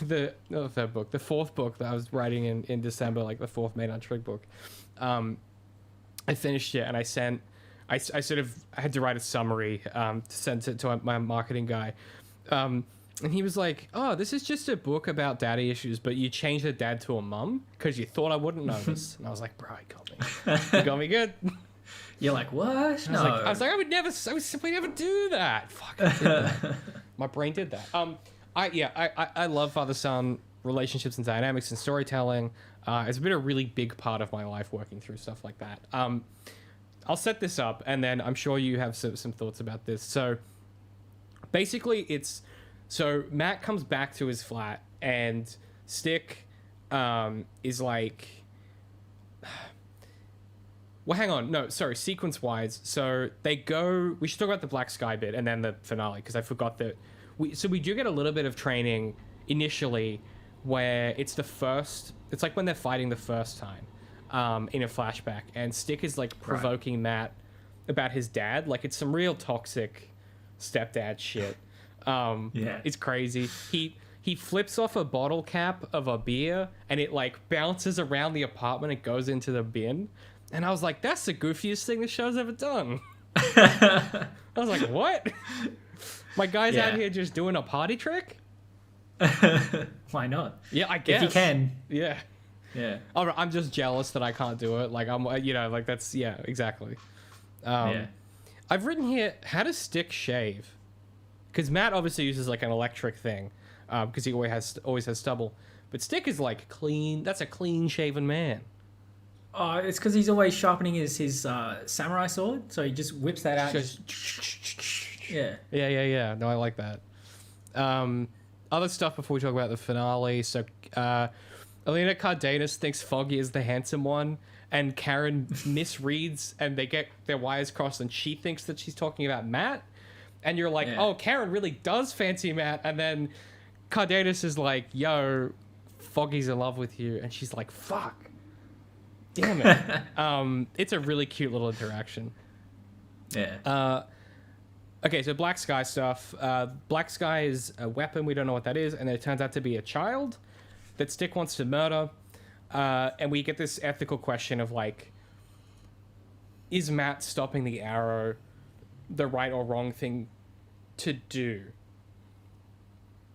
the fourth book that I was writing in December, like the fourth Main Trig book, I finished it, and I had to write a summary to send it to my marketing guy. And he was like, oh, this is just a book about daddy issues, but you changed the dad to a mum because you thought I wouldn't notice. And I was like, bro, you got me. You got me good. You're like, what? No. I was like, I would simply never do that. Fuck, I did that. My brain did that. I love father-son relationships and dynamics and storytelling. It's been a really big part of my life working through stuff like that. I'll set this up, and then I'm sure you have some thoughts about this. So basically, so Matt comes back to his flat, and Stick is like... Well, hang on. No, sorry, sequence-wise. So they go... We should talk about the Black Sky bit and then the finale, because I forgot that... So we do get a little bit of training initially where it's the first... It's like when they're fighting the first time in a flashback, and Stick is like provoking Matt about his dad. Like, it's some real toxic stepdad shit. It's crazy. He flips off a bottle cap of a beer, and it like bounces around the apartment and goes into the bin. And I was like, that's the goofiest thing the show's ever done. I was like, what? My guy's out here just doing a party trick? Why not? Yeah, I guess. If you can. Yeah. Yeah. I'm just jealous that I can't do it. Like, that's, exactly. I've written here, how does Stick shave? Because Matt obviously uses like an electric thing, because he always has stubble. But Stick is like clean. That's a clean shaven man. It's because he's always sharpening his samurai sword, so he just whips that out. Yeah. No, I like that. Other stuff before we talk about the finale. So, Elena Cardenas thinks Foggy is the handsome one, and Karen misreads, and they get their wires crossed, and she thinks that she's talking about Matt. And you're like, oh, Karen really does fancy Matt. And then Cardenas is like, yo, Foggy's in love with you. And she's like, fuck. Damn it. It's a really cute little interaction. Yeah. Okay, so Black Sky stuff. Black Sky is a weapon. We don't know what that is. And it turns out to be a child that Stick wants to murder. And we get this ethical question of like, is Matt stopping the arrow the right or wrong thing to do?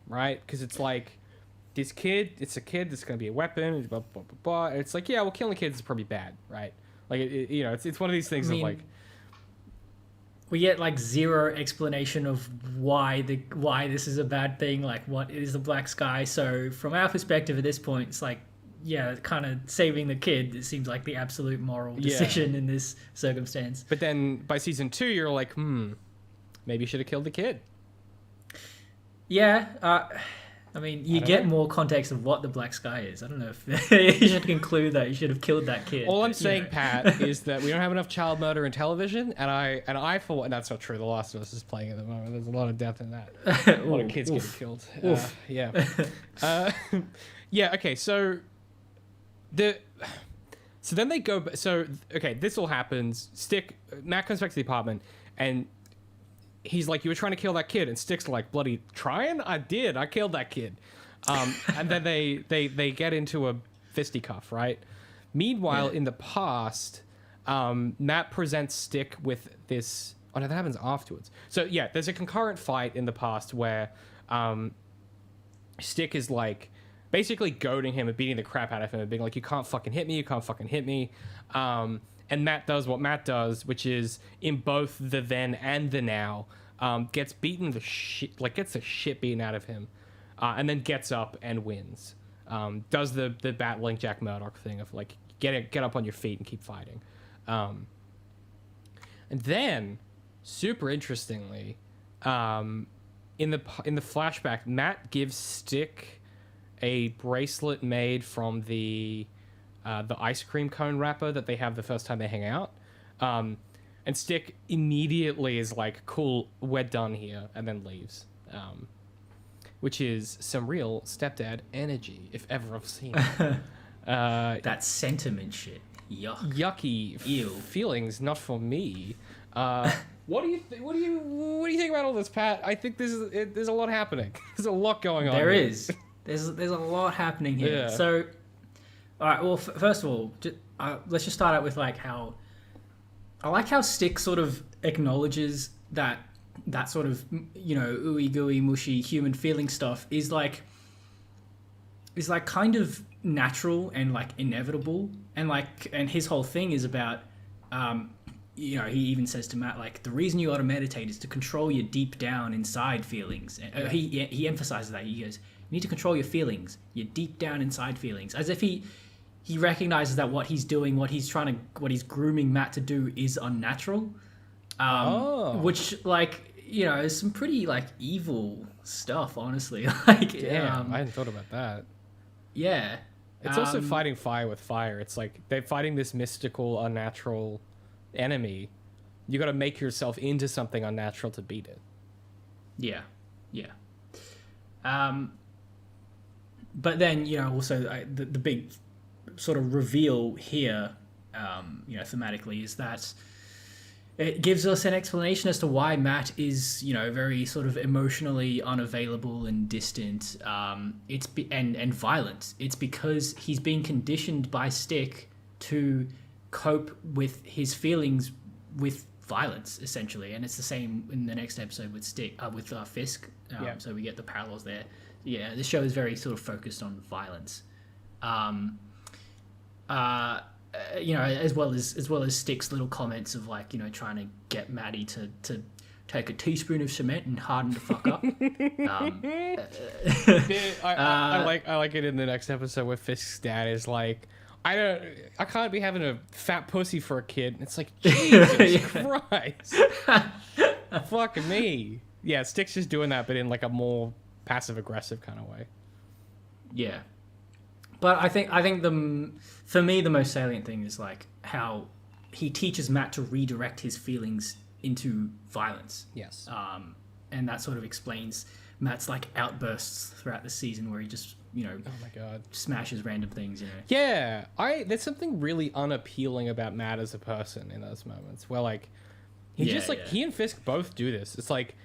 Right? Because it's like, this kid, it's a kid that's going to be a weapon, blah, blah, blah, blah. And it's like, yeah, well, killing kids is probably bad, right? Like, it's one of these things of like... We get like zero explanation of why this is a bad thing, like what is the Black Sky. So from our perspective at this point, it's like, yeah, kind of saving the kid, it seems like the absolute moral decision in this circumstance. But then by season 2, you're like, maybe you should have killed the kid. Yeah, I mean, you get more context of what the Black Sky is. I don't know if you should conclude that you should have killed that kid. All I'm saying, Pat, is that we don't have enough child murder in television, and I for what, that's not true. The Last of Us is playing at the moment. There's a lot of death in that. A lot of kids getting killed. Okay, so then they go. So okay, this all happens. Matt comes back to the apartment, and he's like, you were trying to kill that kid. And Stick's like, bloody trying? I did. I killed that kid. And then they get into a fisticuff, right? Meanwhile, in the past, Matt presents Stick with this... Oh, no, that happens afterwards. So, yeah, there's a concurrent fight in the past where Stick is, like, basically goading him and beating the crap out of him and being like, you can't fucking hit me, you can't fucking hit me. And Matt does what Matt does, which is in both the then and the now, gets beaten gets the shit beaten out of him, and then gets up and wins. Does the battling Jack Murdoch thing of like get up on your feet and keep fighting. And then, super interestingly, in the flashback, Matt gives Stick a bracelet made from the ice cream cone wrapper that they have the first time they hang out. And Stick immediately is like, cool, we're done here, and then leaves. Which is some real stepdad energy, if ever I've seen it. That sentiment shit. Yuck. Yucky Ew. Feelings, not for me. What do you think about all this, Pat? I think there's a lot happening. There's a lot going on. There is. There's a lot happening here. Yeah. So, all right. Well, first of all, let's just start out with like how I like how Stick sort of acknowledges that that sort of, you know, ooey gooey mushy human feeling stuff is like kind of natural and like inevitable, and his whole thing is about you know, he even says to Matt, like, the reason you ought to meditate is to control your deep down inside feelings. He emphasizes that. He goes, you need to control your feelings, your deep down inside feelings, as if he recognizes that what he's doing, what he's grooming Matt to do is unnatural. Which, like, you know, is some pretty like evil stuff, honestly. Like, Damn, I hadn't thought about that. Yeah. It's also fighting fire with fire. It's like they're fighting this mystical, unnatural enemy. You got to make yourself into something unnatural to beat it. Yeah. But then, you know, also the big sort of reveal here, you know, thematically, is that it gives us an explanation as to why Matt is, you know, very sort of emotionally unavailable and distant, and violent. It's because he's being conditioned by Stick to cope with his feelings with violence, essentially. And it's the same in the next episode with Fisk. So we get the parallels there. Yeah, this show is very sort of focused on violence. You know, as well as Stick's little comments of, like, you know, trying to get Maddie to take a teaspoon of cement and harden the fuck up. I like it in the next episode where Fisk's dad is like, I can't be having a fat pussy for a kid. It's like, Jesus Christ. Fuck me. Yeah, Stick's just doing that, but in like a more passive aggressive kind of way. Yeah. But I think for me, the most salient thing is like how he teaches Matt to redirect his feelings into violence. Yes. And that sort of explains Matt's like outbursts throughout the season where he just, you know, oh my God, smashes random things, you know. Yeah. There's something really unappealing about Matt as a person in those moments where, like, he and Fisk both do this. It's like,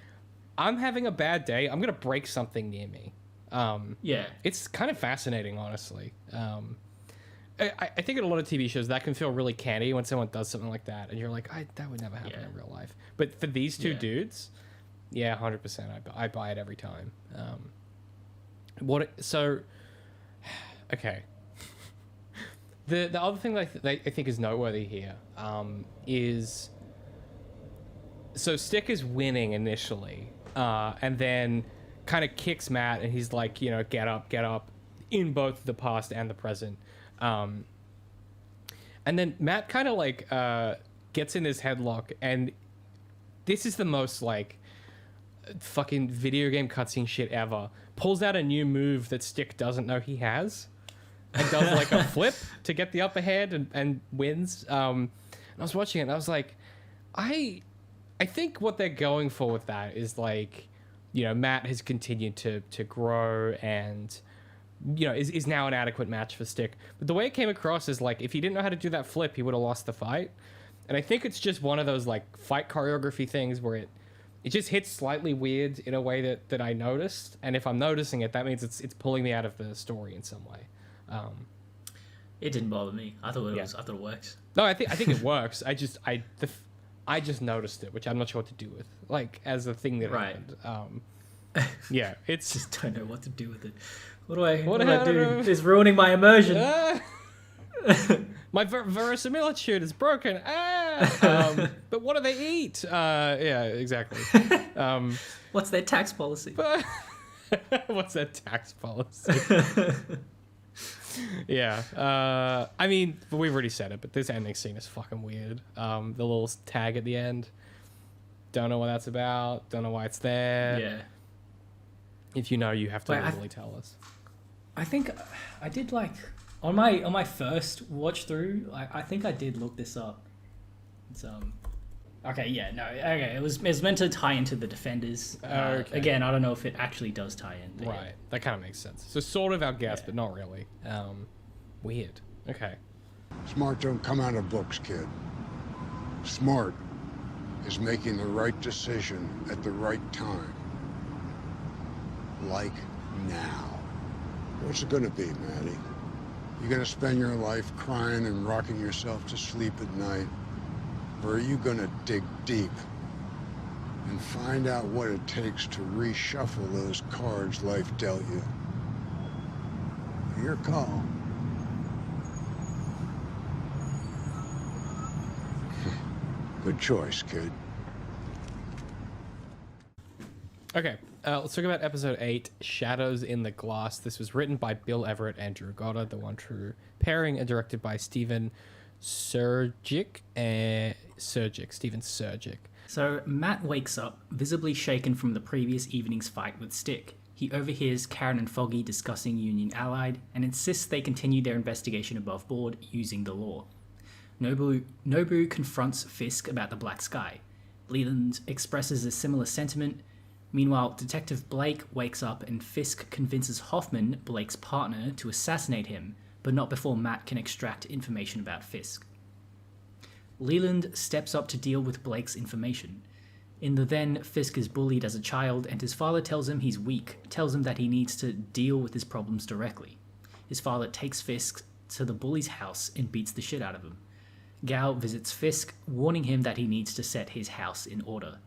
I'm having a bad day, I'm going to break something near me. It's kind of fascinating, honestly. I think in a lot of TV shows that can feel really canny when someone does something like that, and you're like, that would never happen in real life. But for these two dudes, 100%, I buy it every time. Okay. The other thing that I think is noteworthy here is, so Stick is winning initially, and then kind of kicks Matt, and he's like, you know, get up in both the past and the present. And then Matt kind of like gets in his headlock, and this is the most like fucking video game cutscene shit ever. Pulls out a new move that Stick doesn't know he has, and does like a flip to get the upper hand and wins. And I was watching it, and I was like, I think what they're going for with that is like, you know, Matt has continued to grow and, you know, is now an adequate match for Stick. But the way it came across is like, if he didn't know how to do that flip, he would have lost the fight. And I think it's just one of those like fight choreography things where it just hits slightly weird in a way that I noticed. And if I'm noticing it, that means it's pulling me out of the story in some way. It didn't bother me. I thought it works. No, I think it works. I just noticed it, which I'm not sure what to do with, like, as a thing that happened. It's just don't know what to do with it. What do I do? It's ruining my immersion. My verisimilitude is broken. But what do they eat? Yeah, exactly. What's their tax policy? What's their tax policy? Yeah. I mean, we've already said it, but this ending scene is fucking weird. The little tag at the end. Don't know what that's about. Don't know why it's there. Yeah. If you know, you have to literally tell us. I think I did, like, on my first watch through, I think I did look this up. It's it was meant to tie into the Defenders. Okay. Again, I don't know if it actually does tie in. Right, that kind of makes sense. So sort of our guess, but not really. Weird. Okay. Smart don't come out of books, kid. Smart is making the right decision at the right time. Like now. What's it gonna be, Maddie? You gonna spend your life crying and rocking yourself to sleep at night? Or are you gonna dig deep and find out what it takes to reshuffle those cards life dealt you. Your call. Good choice, kid. Okay, let's talk about episode 8, Shadows in the Glass. This was written by Bill Everett and Drew Goddard, the one true pairing, and directed by Steven Surgic. So Matt wakes up, visibly shaken from the previous evening's fight with Stick. He overhears Karen and Foggy discussing Union Allied and insists they continue their investigation above board using the law. Nobu confronts Fisk about the black sky. Leland expresses a similar sentiment. Meanwhile, Detective Blake wakes up and Fisk convinces Hoffman, Blake's partner, to assassinate him, but not before Matt can extract information about Fisk. Leland steps up to deal with Blake's information. In the then, Fisk is bullied as a child, and his father tells him he's weak, tells him that he needs to deal with his problems directly. His father takes Fisk to the bully's house and beats the shit out of him. Gao visits Fisk, warning him that he needs to set his house in order.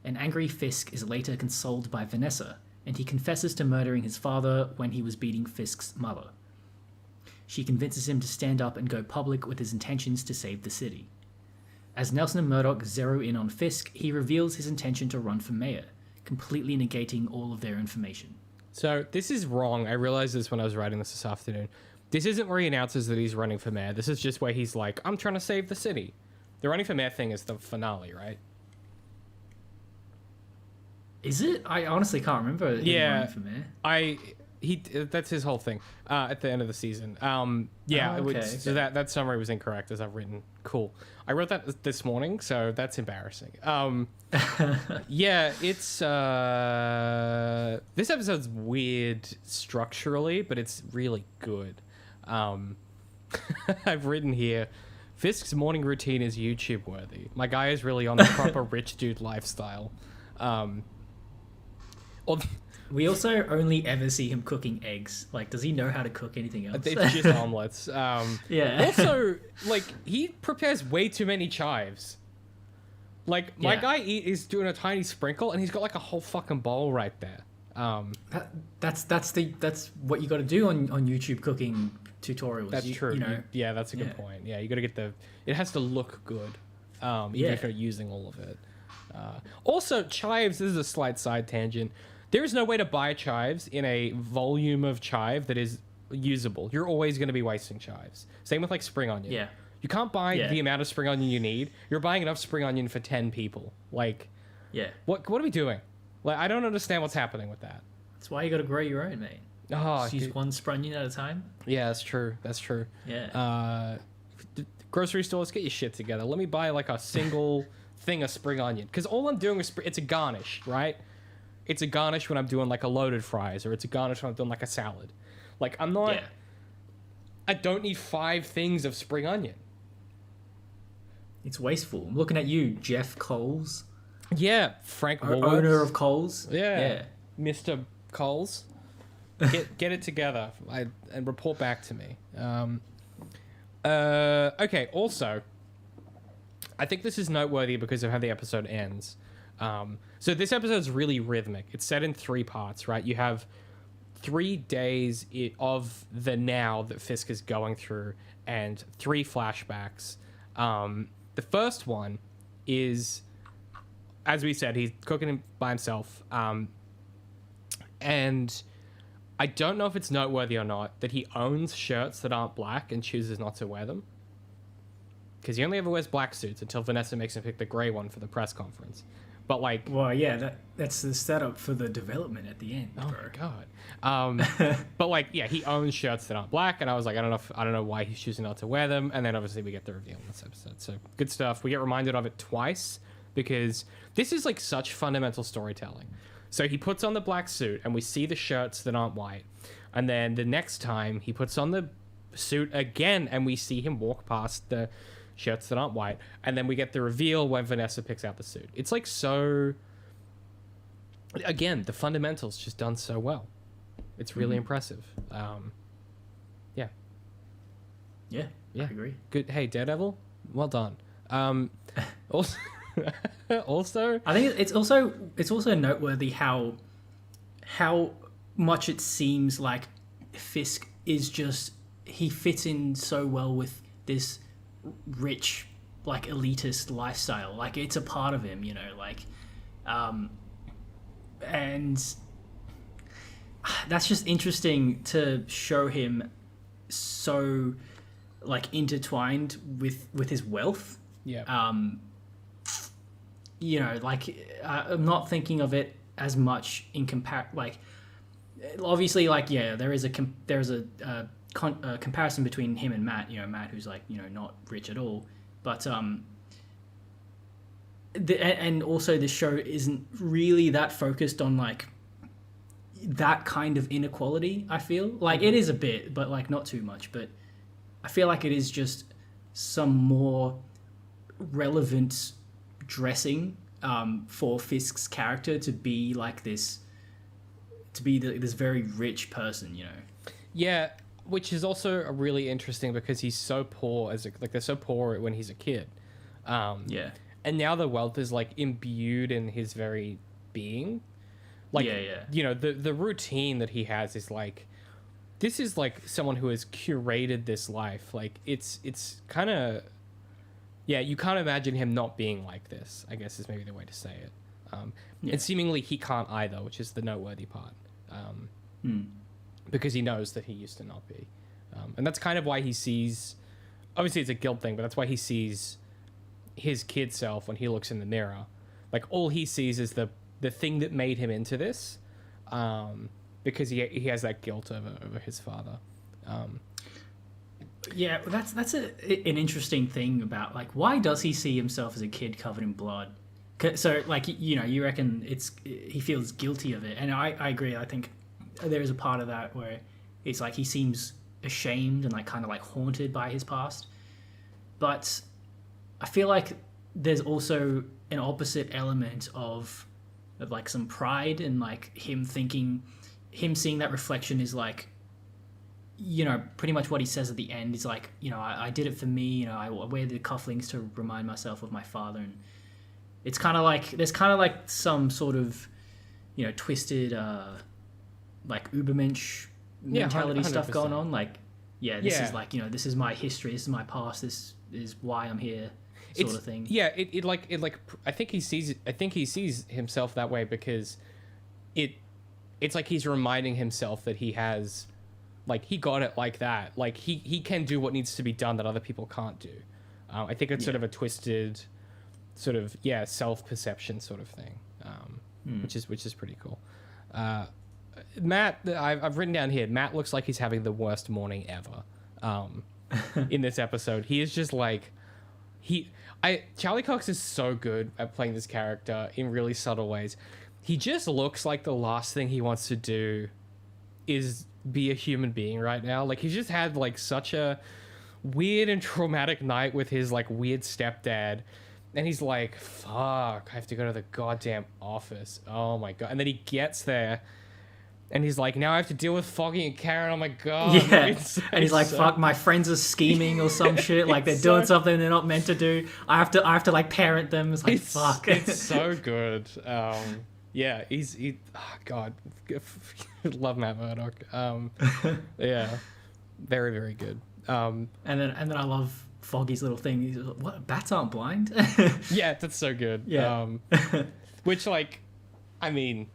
An angry Fisk is later consoled by Vanessa, and he confesses to murdering his father when he was beating Fisk's mother. She convinces him to stand up and go public with his intentions to save the city. As Nelson and Murdoch zero in on Fisk, he reveals his intention to run for mayor, completely negating all of their information. So this is wrong. I realized this when I was writing this afternoon. This isn't where he announces that he's running for mayor. This is just where he's like, I'm trying to save the city. The running for mayor thing is the finale, right? Is it? I honestly can't remember him running for mayor. That's his whole thing at the end of the season. Okay. So that summary was incorrect as I've written. Cool. I wrote that this morning, so that's embarrassing. It's this episode's weird structurally, but it's really good. I've written here, Fisk's morning routine is YouTube worthy. My guy is really on the proper rich dude lifestyle. We also only ever see him cooking eggs. Like, does he know how to cook anything else? It's just omelets. Yeah. Also, like, he prepares way too many chives. Like, my guy is doing a tiny sprinkle, and he's got like a whole fucking bowl right there. That's what you got to do on YouTube cooking tutorials. That's true. You know. Yeah, that's a good point. Yeah, you got to get it has to look good, even if you're using all of it. Also, chives, this is a slight side tangent. There is no way to buy chives in a volume of chive that is usable. You're always going to be wasting chives. Same with like spring onion. Yeah. You can't buy the amount of spring onion you need. You're buying enough spring onion for 10 people. Like, what are we doing? Like, I don't understand what's happening with that. That's why you got to grow your own, mate. Just use one spring onion at a time. Yeah, that's true. Yeah. Grocery stores, get your shit together. Let me buy like a single thing of spring onion. Because all I'm doing is, it's a garnish, right? It's a garnish when I'm doing like a loaded fries, or it's a garnish when I'm doing like a salad. Like, I'm not... Yeah. I don't need 5 things of spring onion. It's wasteful. I'm looking at you, Jeff Coles. Yeah, Frank Woolworths. Owner of Coles. Yeah. Mr. Coles. Get it together and report back to me. Okay, also, I think this is noteworthy because of how the episode ends. So this episode's really rhythmic. It's set in 3 parts, right? You have 3 days of the now that Fisk is going through and 3 flashbacks. The first one is, as we said, he's cooking by himself. And I don't know if it's noteworthy or not that he owns shirts that aren't black and chooses not to wear them. Because he only ever wears black suits until Vanessa makes him pick the grey one for the press conference. But like... Well, yeah, that's the setup for the development at the end, oh bro. My God. But like, yeah, he owns shirts that aren't black, and I was like, I don't know why he's choosing not to wear them. And then obviously we get the reveal in this episode. So good stuff. We get reminded of it twice because this is like such fundamental storytelling. So he puts on the black suit and we see the shirts that aren't white. And then the next time he puts on the suit again and we see him walk past the shirts that aren't white. And then we get the reveal when Vanessa picks out the suit. It's like so... Again, the fundamentals just done so well. It's really impressive. Yeah. Yeah, I agree. Good. Hey, Daredevil, well done. Also, Also, I think it's also noteworthy how much it seems like Fisk is just, he fits in so well with this rich, like, elitist lifestyle. Like, it's a part of him, you know, like, and that's just interesting to show him so, like, intertwined with his wealth. yeah. You know, like, I'm not thinking of it as much in like, obviously, like, yeah, there is a comparison between him and Matt. You know, Matt, who's, like, you know, not rich at all, but and also this show isn't really that focused on, like, that kind of inequality. I feel like it is a bit, but, like, not too much. But I feel like it is just some more relevant dressing for Fisk's character to be like this, this very rich person, you know. Yeah, which is also really interesting because he's so poor they're so poor when he's a kid. Yeah. And now the wealth is, like, imbued in his very being. Like, you know, the routine that he has is, like, this is, like, someone who has curated this life. Like, it's kind of, yeah, you can't imagine him not being like this, I guess is maybe the way to say it. And seemingly he can't either, which is the noteworthy part. Because he knows that he used to not be. And that's kind of why he sees, obviously it's a guilt thing, but that's why he sees his kid self when he looks in the mirror. Like, all he sees is the thing that made him into this, because he has that guilt over his father. Yeah, that's an interesting thing about, like, why does he see himself as a kid covered in blood? So, like, you know, you reckon he feels guilty of it, and I agree. I think there is a part of that where it's like he seems ashamed and, like, kind of, like, haunted by his past. But I feel like there's also an opposite element of like some pride, and, like, him seeing that reflection is, like, you know, pretty much what he says at the end is, like, you know, I did it for me, you know, I wear the cufflinks to remind myself of my father. And it's kind of like, there's kind of like some sort of, you know, twisted, like, Ubermensch mentality stuff going on. Like, yeah, this is, like, you know, this is my history, this is my past, this is why I'm here, sort of thing. Yeah, it I think he sees himself that way because it's like he's reminding himself that he has, like, he got it like that. Like, he can do what needs to be done that other people can't do. I think it's sort of a twisted, sort of, self-perception sort of thing, which is pretty cool. Matt, I've written down here, Matt looks like he's having the worst morning ever in this episode. He is just like, Charlie Cox is so good at playing this character in really subtle ways. He just looks like the last thing he wants to do is be a human being right now. Like, he's just had, like, such a weird and traumatic night with his, like, weird stepdad, and he's like, fuck, I have to go to the goddamn office. Oh my god. And then he gets there and he's like, now I have to deal with Foggy and Karen. Oh my god. Yeah. And he's like, fuck, my friends are scheming or some shit. Like, they're doing something they're not meant to do. I have to like, parent them. It's like, fuck. It's so good. Yeah, oh god, love Matt Murdock. Yeah, very, very good. And then I love Foggy's little thing. He's like, what? Bats aren't blind? Yeah, that's so good. Yeah. Which, like, I mean,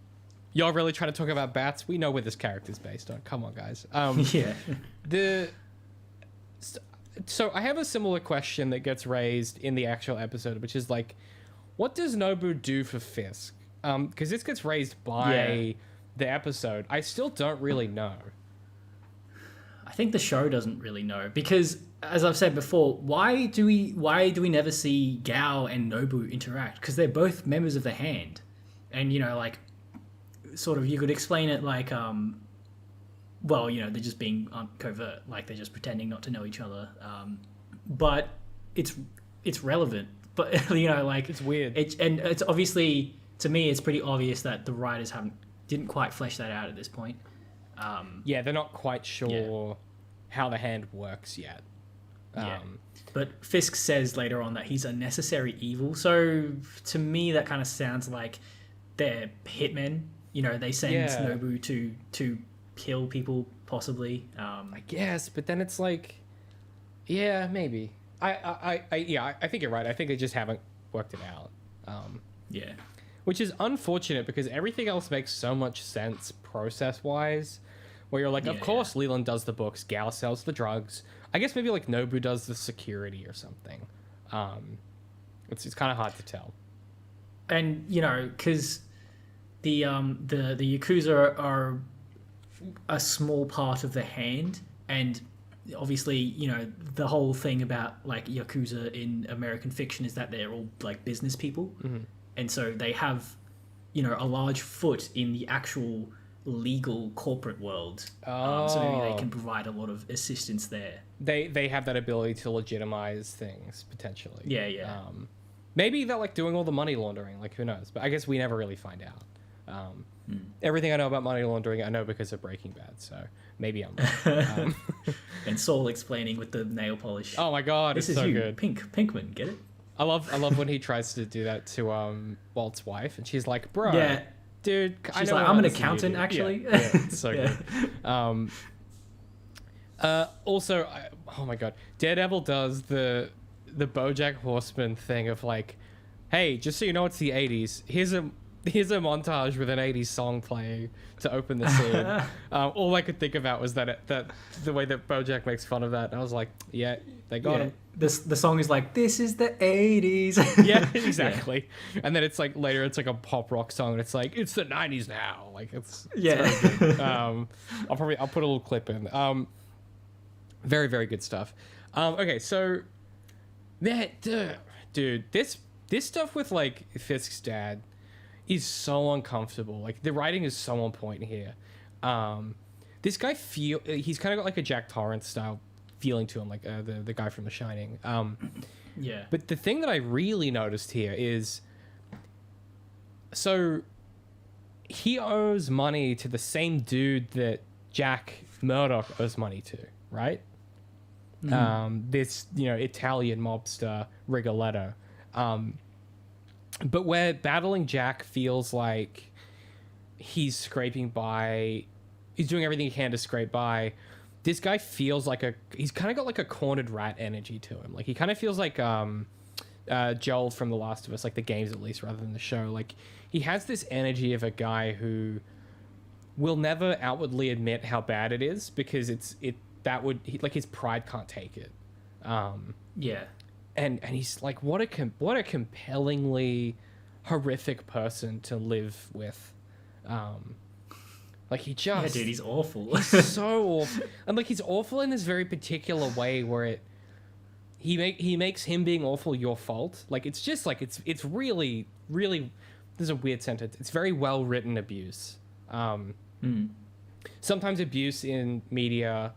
y'all really trying to talk about bats? We know where this character's based on. Come on, guys. Yeah. So I have a similar question that gets raised in the actual episode, which is, like, what does Nobu do for Fisk? Because this gets raised by the episode. I still don't really know. I think the show doesn't really know because, as I've said before, why do we never see Gao and Nobu interact? Because they're both members of the Hand, and, you know, like, sort of, you could explain it like, well, you know, they're just being covert, like, they're just pretending not to know each other. But it's relevant. But, you know, like, it's weird. And it's obviously, to me, it's pretty obvious that the writers didn't quite flesh that out at this point. Yeah, they're not quite sure how the Hand works yet. Yeah. But Fisk says later on that he's a necessary evil. So to me, that kind of sounds like they're hitmen. You know, they send Nobu to kill people, possibly. I guess, but then it's like, yeah, maybe. I think you're right. I think they just haven't worked it out. Yeah. Which is unfortunate because everything else makes so much sense process-wise. Where you're like, of course Leland does the books, Gal sells the drugs. I guess maybe like Nobu does the security or something. It's kind of hard to tell. And, you know, because the Yakuza are a small part of the hand, and obviously, you know, the whole thing about like Yakuza in American fiction is that they're all like business people. Mm-hmm. And so they have, you know, a large foot in the actual legal corporate world. So maybe they can provide a lot of assistance there. They have that ability to legitimize things, potentially. Yeah. Maybe they're like doing all the money laundering, like who knows? But I guess we never really find out. Everything I know about money laundering, I know because of Breaking Bad, so maybe I'm wrong. And Saul explaining with the nail polish. Oh my god, this it's is so you, good. Pinkman, get it? I love when he tries to do that to Walt's wife, and she's like, "Bro, dude, she's like, I'm an accountant, actually." Yeah, it's so good. Also, oh my god, Daredevil does the BoJack Horseman thing of like, hey, just so you know, it's the '80s. Here's a montage with an '80s song playing to open the scene. All I could think about was that the way that BoJack makes fun of that. And I was like, yeah, they got him. The song is like, this is the '80s. Yeah, exactly. And then it's like later, it's like a pop rock song, and it's like it's the '90s now. Like it's very good. I'll put a little clip in. Very, very good stuff. Okay, so dude, this stuff with like Fisk's dad is so uncomfortable. Like the writing is so on point here. This guy he's kind of got like a Jack Torrance style feeling to him, like the guy from The Shining. But the thing that I really noticed here is, so he owes money to the same dude that Jack Murdoch owes money to, right? This, you know, Italian mobster Rigoletto. But where battling Jack feels like he's scraping by, he's doing everything he can to scrape by, this guy feels like he's kind of got like a cornered rat energy to him. Like he kind of feels like Joel from The Last of Us, like the games at least rather than the show. Like he has this energy of a guy who will never outwardly admit how bad it is because like his pride can't take it. And he's like, what a compellingly horrific person to live with. Like he just... Yeah, dude, he's awful. He's so awful. And like he's awful in this very particular way where he makes him being awful your fault. Like it's just like, it's really, really... There's a weird sentence. It's very well written abuse. Sometimes abuse in media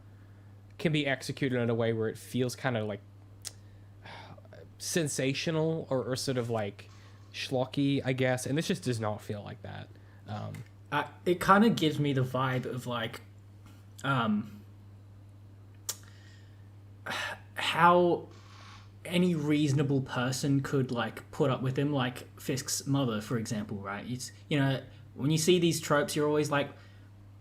can be executed in a way where it feels kind of like sensational or sort of like schlocky, I guess, and this just does not feel like that. It kind of gives me the vibe of like how any reasonable person could like put up with him, like Fisk's mother, for example, right? It's, you know, when you see these tropes, you're always like,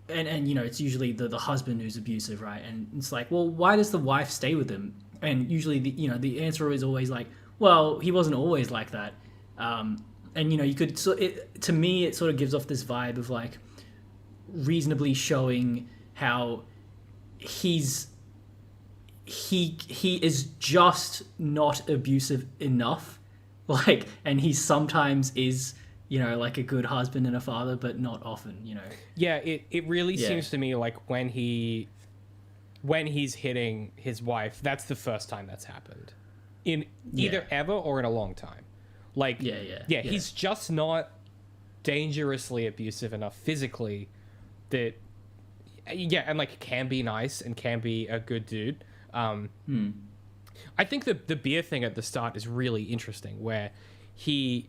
and you know, it's usually the husband who's abusive, right? And it's like, well, why does the wife stay with him? And usually, the answer is always like, well, he wasn't always like that. And you know, you could. To me, it sort of gives off this vibe of like reasonably showing how he is just not abusive enough, like, and he sometimes is, you know, like a good husband and a father, but not often, you know. Yeah, it really seems to me like when he's hitting his wife, that's the first time that's happened in either ever or in a long time. Like, he's just not dangerously abusive enough physically that, and like can be nice and can be a good dude. I think the beer thing at the start is really interesting, where he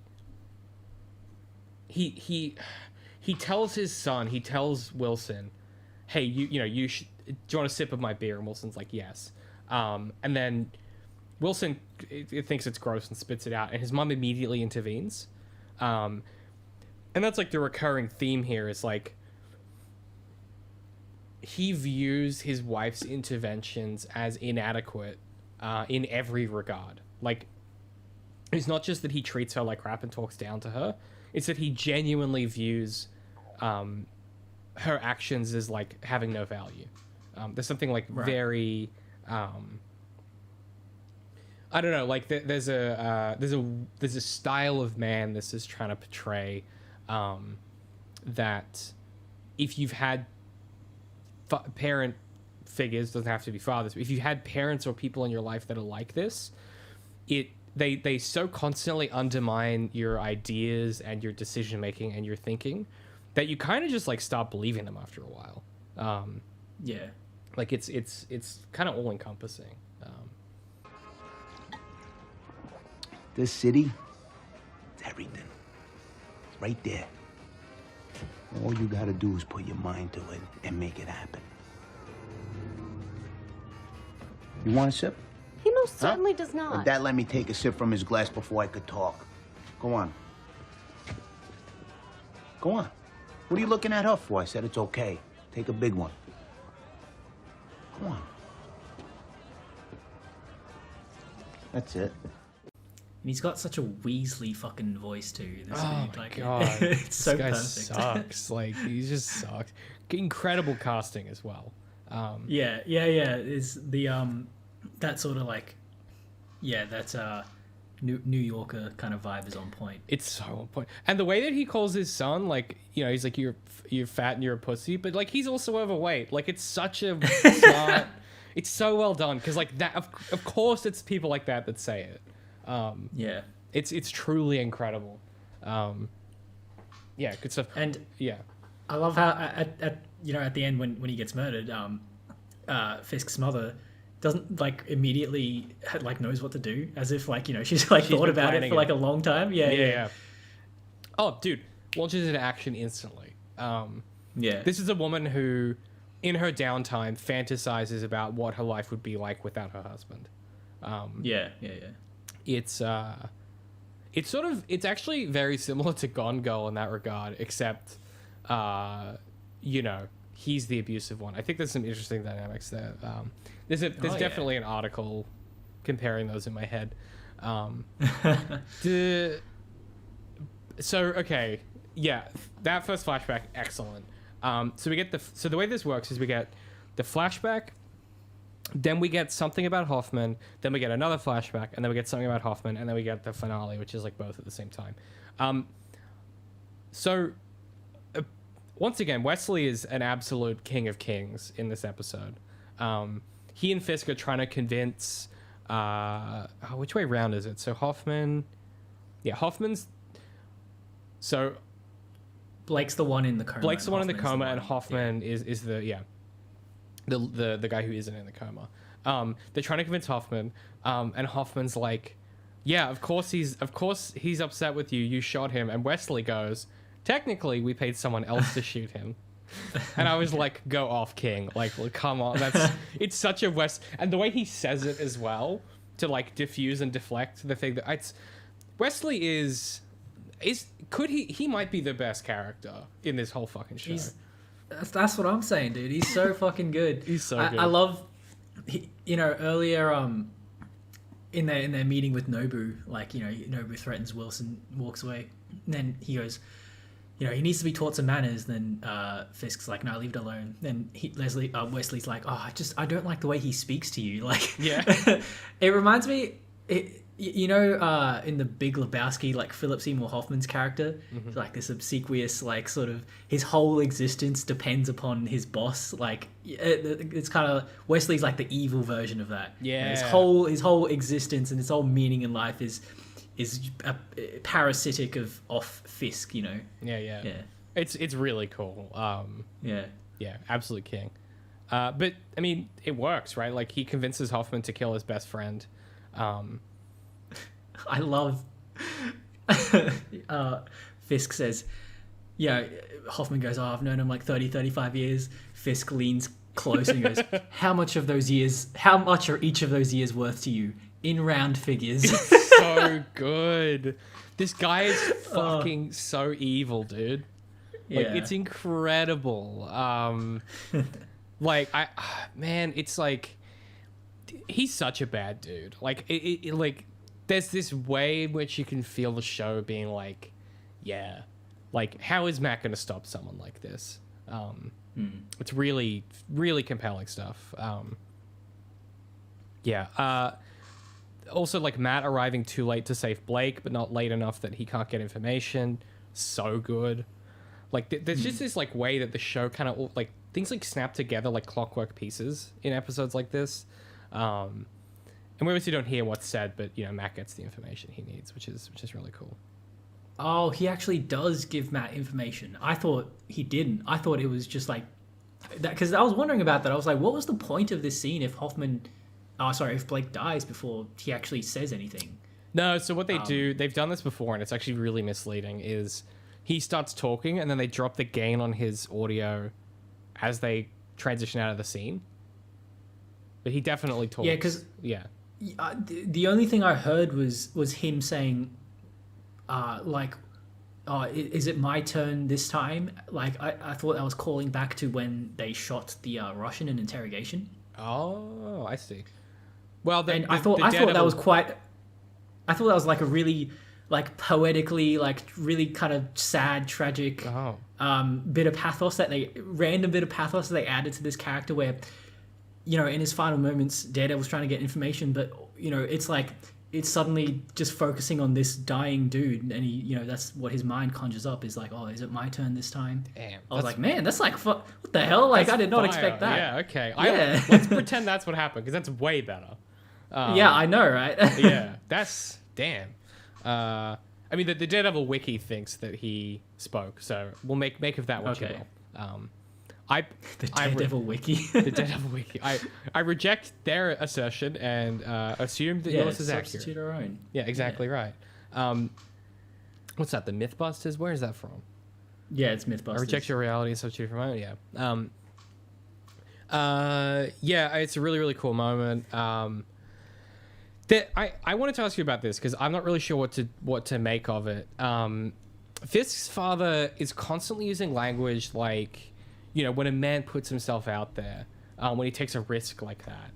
tells his son, he tells Wilson, hey, you know, do you want a sip of my beer? And Wilson's like, yes. And then Wilson it thinks it's gross and spits it out, and his mom immediately intervenes. And that's like the recurring theme here is like he views his wife's interventions as inadequate in every regard. Like, it's not just that he treats her like crap and talks down to her, it's that he genuinely views her actions as like having no value. There's something like very I don't know, like there's a style of man this is trying to portray that if you've had parent figures, doesn't have to be fathers, but if you had parents or people in your life that are like this, they so constantly undermine your ideas and your decision making and your thinking that you kind of just like stop believing them after a while. Yeah, like it's kind of all encompassing. This city, it's everything. It's right there. All you gotta do is put your mind to it and make it happen. You want a sip? He most certainly does not. Well, Dad let me take a sip from his glass before I could talk. Go on. Go on. What are you looking at her for? I said it's okay. Take a big one. Go on. That's it. And he's got such a Weasley fucking voice too. This Oh dude. my Like, god, it's so this guy perfect. sucks. Like he just sucks. Incredible casting as well. Yeah. Is the that sort of like, that's New Yorker kind of vibe is on point. It's so on point, and the way that he calls his son, like, you know, he's like, you're fat and you're a pussy, but like he's also overweight. Like it's such a smart. It's so well done because like that. Of course, it's people like that say it. Yeah, it's truly incredible. Yeah, good stuff. and Yeah, I love how at the end when he gets murdered, Fisk's mother doesn't like immediately like knows what to do, as if like, you know, she's thought been about it planning for like a long time. Yeah. Oh, dude, launches into action instantly. Yeah. This is a woman who, in her downtime, fantasizes about what her life would be like without her husband. Yeah. It's actually very similar to Gone Girl in that regard, except you know, he's the abusive one. I think there's some interesting dynamics there. There's definitely an article comparing those in my head. Okay, yeah, that first flashback, excellent. So we get the way this works is we get the flashback, then we get something about Hoffman, then we get another flashback, and then we get something about Hoffman, and then we get the finale, which is like both at the same time. Once again, Wesley is an absolute king of kings in this episode. He and Fisk are trying to convince... which way round is it? So Hoffman's... So... Blake's the one in the coma. Blake's the one in the coma, and Hoffman is the guy who isn't in the coma. They're trying to convince Hoffman, and Hoffman's like, yeah, of course he's upset with you. You shot him. And Wesley goes, technically, we paid someone else to shoot him. And I was like, go off, King. Like, come on. It's such a and the way he says it as well, to like diffuse and deflect the thing that Wesley he might be the best character in this whole fucking show. That's what I'm saying, dude. He's so fucking good. He's so good. I love, earlier in their meeting with Nobu, like, you know, Nobu threatens Wilson, walks away, and then he goes, you know, he needs to be taught some manners. Then Fisk's like, no, leave it alone. Then Wesley's like, oh, I don't like the way he speaks to you. Like, yeah, it reminds me, in the Big Lebowski, like Philip Seymour Hoffman's character, like this obsequious, like sort of his whole existence depends upon his boss. Like it's kind of Wesley's like the evil version of that. Yeah, you know, his whole existence and his whole meaning in life is parasitic off Fisk. You know. Yeah. It's really cool. Yeah, absolute king. But I mean, it works, right? Like he convinces Hoffman to kill his best friend. I love Fisk says, yeah, Hoffman goes, oh, I've known him like 35 years. Fisk leans close and he goes, how much are each of those years worth to you in round figures? So good. This guy is fucking so evil, dude. Like, it's incredible. Like, man, it's like, he's such a bad dude. Like, like, there's this way in which you can feel the show being like, yeah, like, how is Matt going to stop someone like this? It's really, really compelling stuff. Also, like, Matt arriving too late to save Blake, but not late enough that he can't get information. So good. Like, there's just this, like, way that the show kind of, like, things, like, snap together like clockwork pieces in episodes like this. And we obviously don't hear what's said, but, you know, Matt gets the information he needs, which is really cool. Oh, he actually does give Matt information. I thought he didn't. I thought it was just, like, that, because I was wondering about that. I was like, what was the point of this scene if if Blake dies before he actually says anything? No, so what they do, they've done this before, and it's actually really misleading, is he starts talking, and then they drop the gain on his audio as they transition out of the scene. But he definitely talks. Yeah, because yeah, the only thing I heard was him saying, is it my turn this time? Like, I thought I was calling back to when they shot the Russian in interrogation. Oh, I see. Well, I thought that was like a really, like, poetically, like, really kind of sad, tragic bit of pathos that they added to this character where, you know, in his final moments, Daredevil's trying to get information, but, you know, it's like, it's suddenly just focusing on this dying dude, and he, you know, that's what his mind conjures up, is like, oh, is it my turn this time? Damn, I was like, man, that's like, what the hell? Like, I did not expect that. Yeah, okay. Yeah. Let's pretend that's what happened, because that's way better. Yeah, I know, right? Yeah, that's, damn. I mean, the Daredevil wiki thinks that he spoke, so we'll make of that what you will. The Daredevil wiki. The Daredevil wiki. I reject their assertion and assume that yours is accurate. Substitute our own. Yeah, exactly right. What's that? The Mythbusters? Where is that from? Yeah, it's Mythbusters. I reject your reality and substitute for my own. Yeah. Yeah, it's a really, really cool moment. I wanted to ask you about this because I'm not really sure what to make of it. Fisk's father is constantly using language like, you know, when a man puts himself out there, when he takes a risk like that.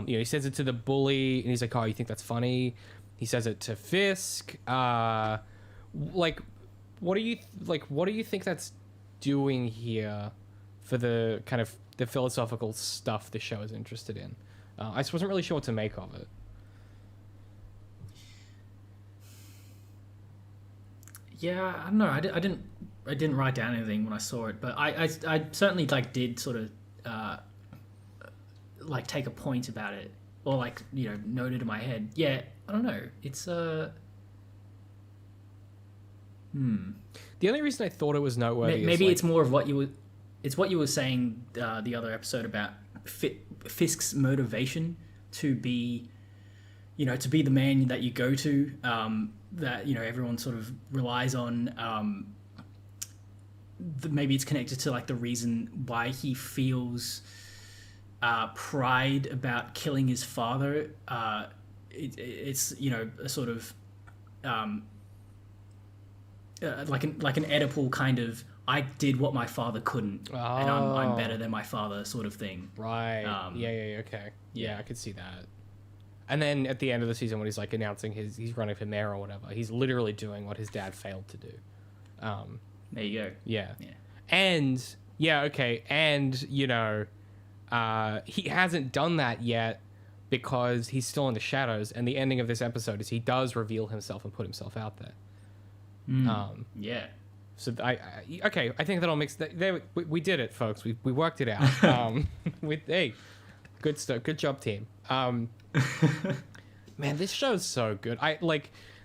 You know, he says it to the bully, and he's like, "Oh, you think that's funny?" He says it to Fisk. Like, what do you think that's doing here for the kind of the philosophical stuff the show is interested in? I just wasn't really sure what to make of it. Yeah, I don't know. I didn't write down anything when I saw it, but I certainly like did sort of like take a point about it, or like, you know, note it in my head. Yeah, I don't know. It's The only reason I thought it was noteworthy maybe is, it's more of what you were saying the other episode about Fisk's motivation to be, you know, to be the man that you go to, that, you know, everyone sort of relies on. Maybe it's connected to like the reason why he feels pride about killing his father. It's, you know, a sort of like an Oedipal kind of, I did what my father couldn't, and I'm better than my father sort of thing. Right. Yeah. Okay. Yeah, I could see that. And then at the end of the season, when he's like announcing he's running for mayor or whatever, he's literally doing what his dad failed to do. There you go. Yeah. And yeah, okay. And, you know, he hasn't done that yet because he's still in the shadows. And the ending of this episode is he does reveal himself and put himself out there. Yeah. So I think that all makes we did it, folks. We worked it out. Hey, good stuff. Good job, team. Man, this show's so good.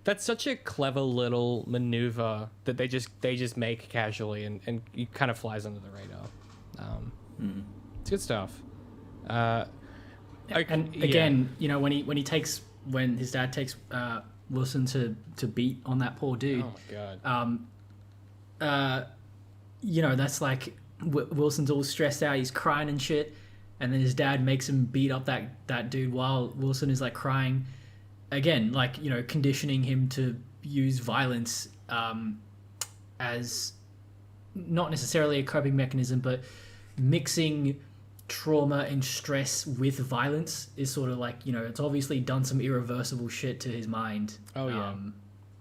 That's such a clever little maneuver that they just make casually and it kind of flies under the radar. It's good stuff. And again, you know, when his dad takes Wilson to beat on that poor dude. Oh my god. You know, that's like Wilson's all stressed out. He's crying and shit. and then his dad makes him beat up that dude while Wilson is like crying. Again, like, you know, conditioning him to use violence as not necessarily a coping mechanism, but mixing trauma and stress with violence is sort of like, you know, it's obviously done some irreversible shit to his mind. Oh yeah.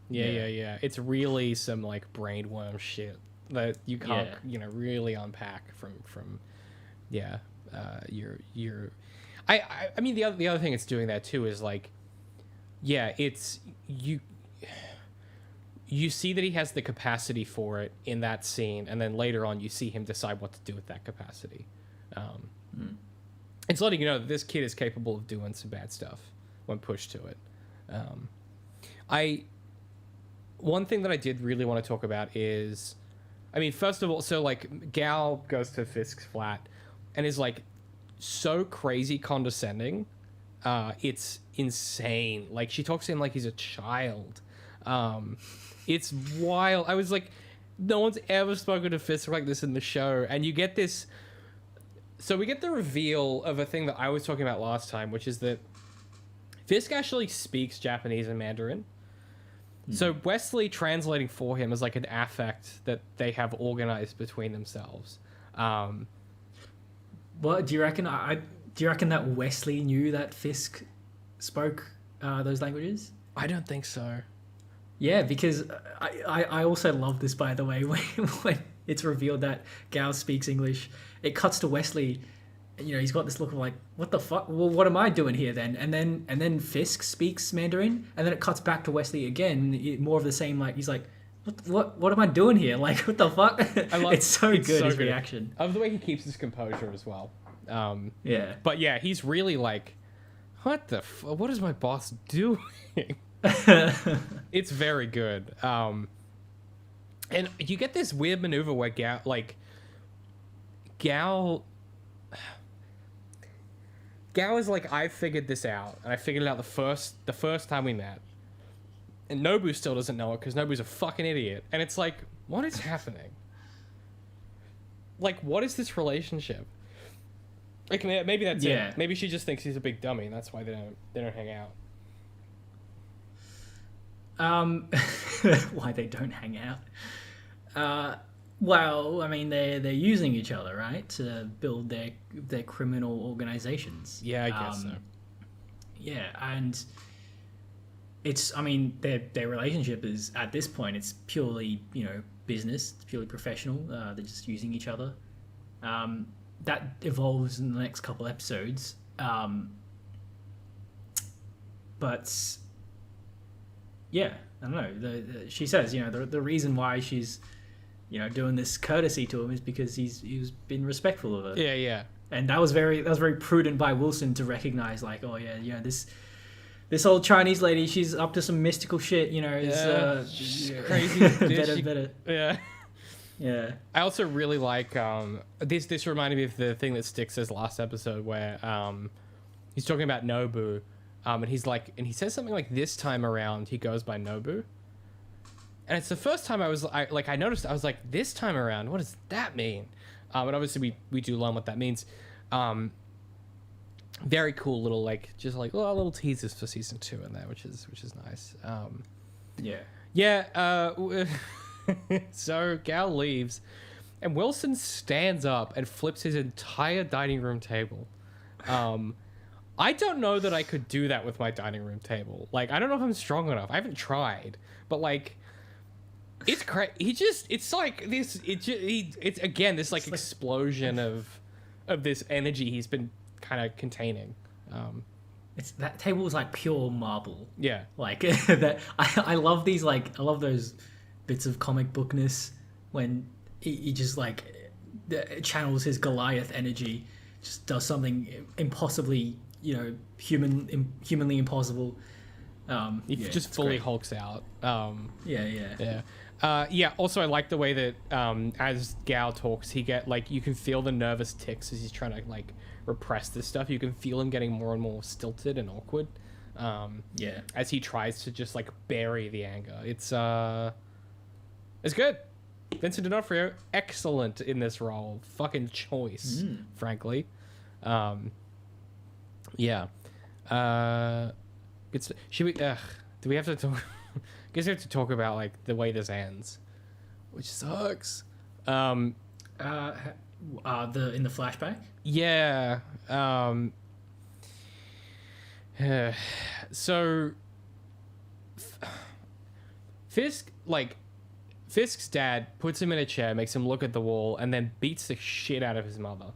Yeah. It's really some like brainworm shit that you can't, you know, really unpack from your I mean the other thing it's doing that too is like, yeah, it's you see that he has the capacity for it in that scene, and then later on you see him decide what to do with that capacity. It's letting you know that this kid is capable of doing some bad stuff when pushed to it. One thing that I did really want to talk about is, I mean, first of all, so like Gal goes to Fisk's flat and is like so crazy condescending. It's insane. Like she talks to him like he's a child. It's wild. I was like, no one's ever spoken to Fisk like this in the show. And you get this. So we get the reveal of a thing that I was talking about last time, which is that Fisk actually speaks Japanese and Mandarin. So Wesley translating for him is like an affect that they have organized between themselves. What do you reckon? Do you reckon that Wesley knew that Fisk spoke those languages? I don't think so. Yeah, because I also love this, by the way, when it's revealed that Gal speaks English. It cuts to Wesley. You know, he's got this look of like, what the fuck? Well, what am I doing here then? And then Fisk speaks Mandarin, and then it cuts back to Wesley again. More of the same, like he's like, what am I doing here? Like, what the fuck? It's so good, his reaction. I love the way he keeps his composure as well. Yeah. But yeah, he's really like, what is my boss doing? It's very good. And you get this weird maneuver where Gal is like, I figured this out, and I figured it out the first time we met. And Nobu still doesn't know it because Nobu's a fucking idiot. And it's like, what is happening? Like, what is this relationship? Like, maybe that's it. Maybe she just thinks he's a big dummy, and that's why they don't hang out. Why they don't hang out? Well, I mean, they're using each other, right, to build their criminal organizations. Yeah, I guess so. Yeah, and it's, I mean, their relationship is, at this point, it's purely, you know, business. It's purely professional. They're just using each other. That evolves in the next couple episodes. But yeah, I don't know. She says, you know, the reason why she's, you know, doing this courtesy to him is because he's been respectful of her. Yeah, yeah. And that was very prudent by Wilson to recognize, like, oh yeah, you know, this old Chinese lady, she's up to some mystical shit, you know. She's crazy. better. Yeah. Yeah. I also really like this reminded me of the thing that Styx says last episode where he's talking about Nobu, and he's like, and he says something like, this time around he goes by Nobu. And it's the first time I noticed, I was like, this time around, what does that mean? And obviously we do learn what that means. Very cool little, like, just like little teasers for season 2 in there, which is nice. So Gal leaves, and Wilson stands up and flips his entire dining room table. I don't know that I could do that with my dining room table. Like, I don't know if I'm strong enough. I haven't tried, but like, it's crazy. It's like this. It's again this like explosion of this energy he's been kind of containing. It's that table was like pure marble. Yeah, like that. I love these. Like, I love those bits of comic bookness when he just like channels his Goliath energy, just does something impossibly, you know, humanly impossible. He just fully hulks out. Yeah. Also, I like the way that as Gal talks, you can feel the nervous ticks as he's trying to like repress this stuff. You can feel him getting more and more stilted and awkward. As he tries to just like bury the anger. It's good. Vincent D'Onofrio, excellent in this role. Fucking choice, frankly. Yeah. Should we? Do we have to talk? I guess we have to talk about like the way this ends, which sucks. In the flashback. Yeah. So Fisk's dad puts him in a chair, makes him look at the wall, and then beats the shit out of his mother.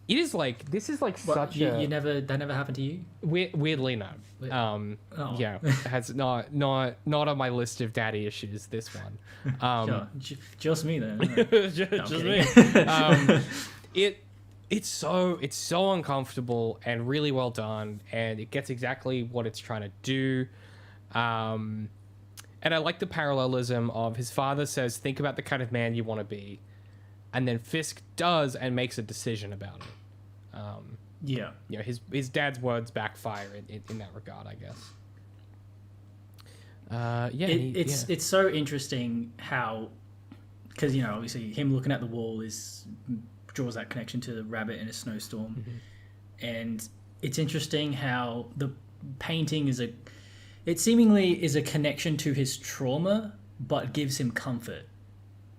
It is like this is like such a that never happened to you. weirdly no. Yeah, it has not on my list of daddy issues. This one, Sure. Just me then. just me. It's so uncomfortable and really well done, and it gets exactly what it's trying to do. And I like the parallelism of his father says, "Think about the kind of man you want to be," and then Fisk does and makes a decision about it. Yeah. You know, his dad's words backfire in that regard, I guess. It's so interesting how, because obviously him looking at the wall draws that connection to the rabbit in a snowstorm, and it's interesting how the painting it seemingly is a connection to his trauma, but gives him comfort,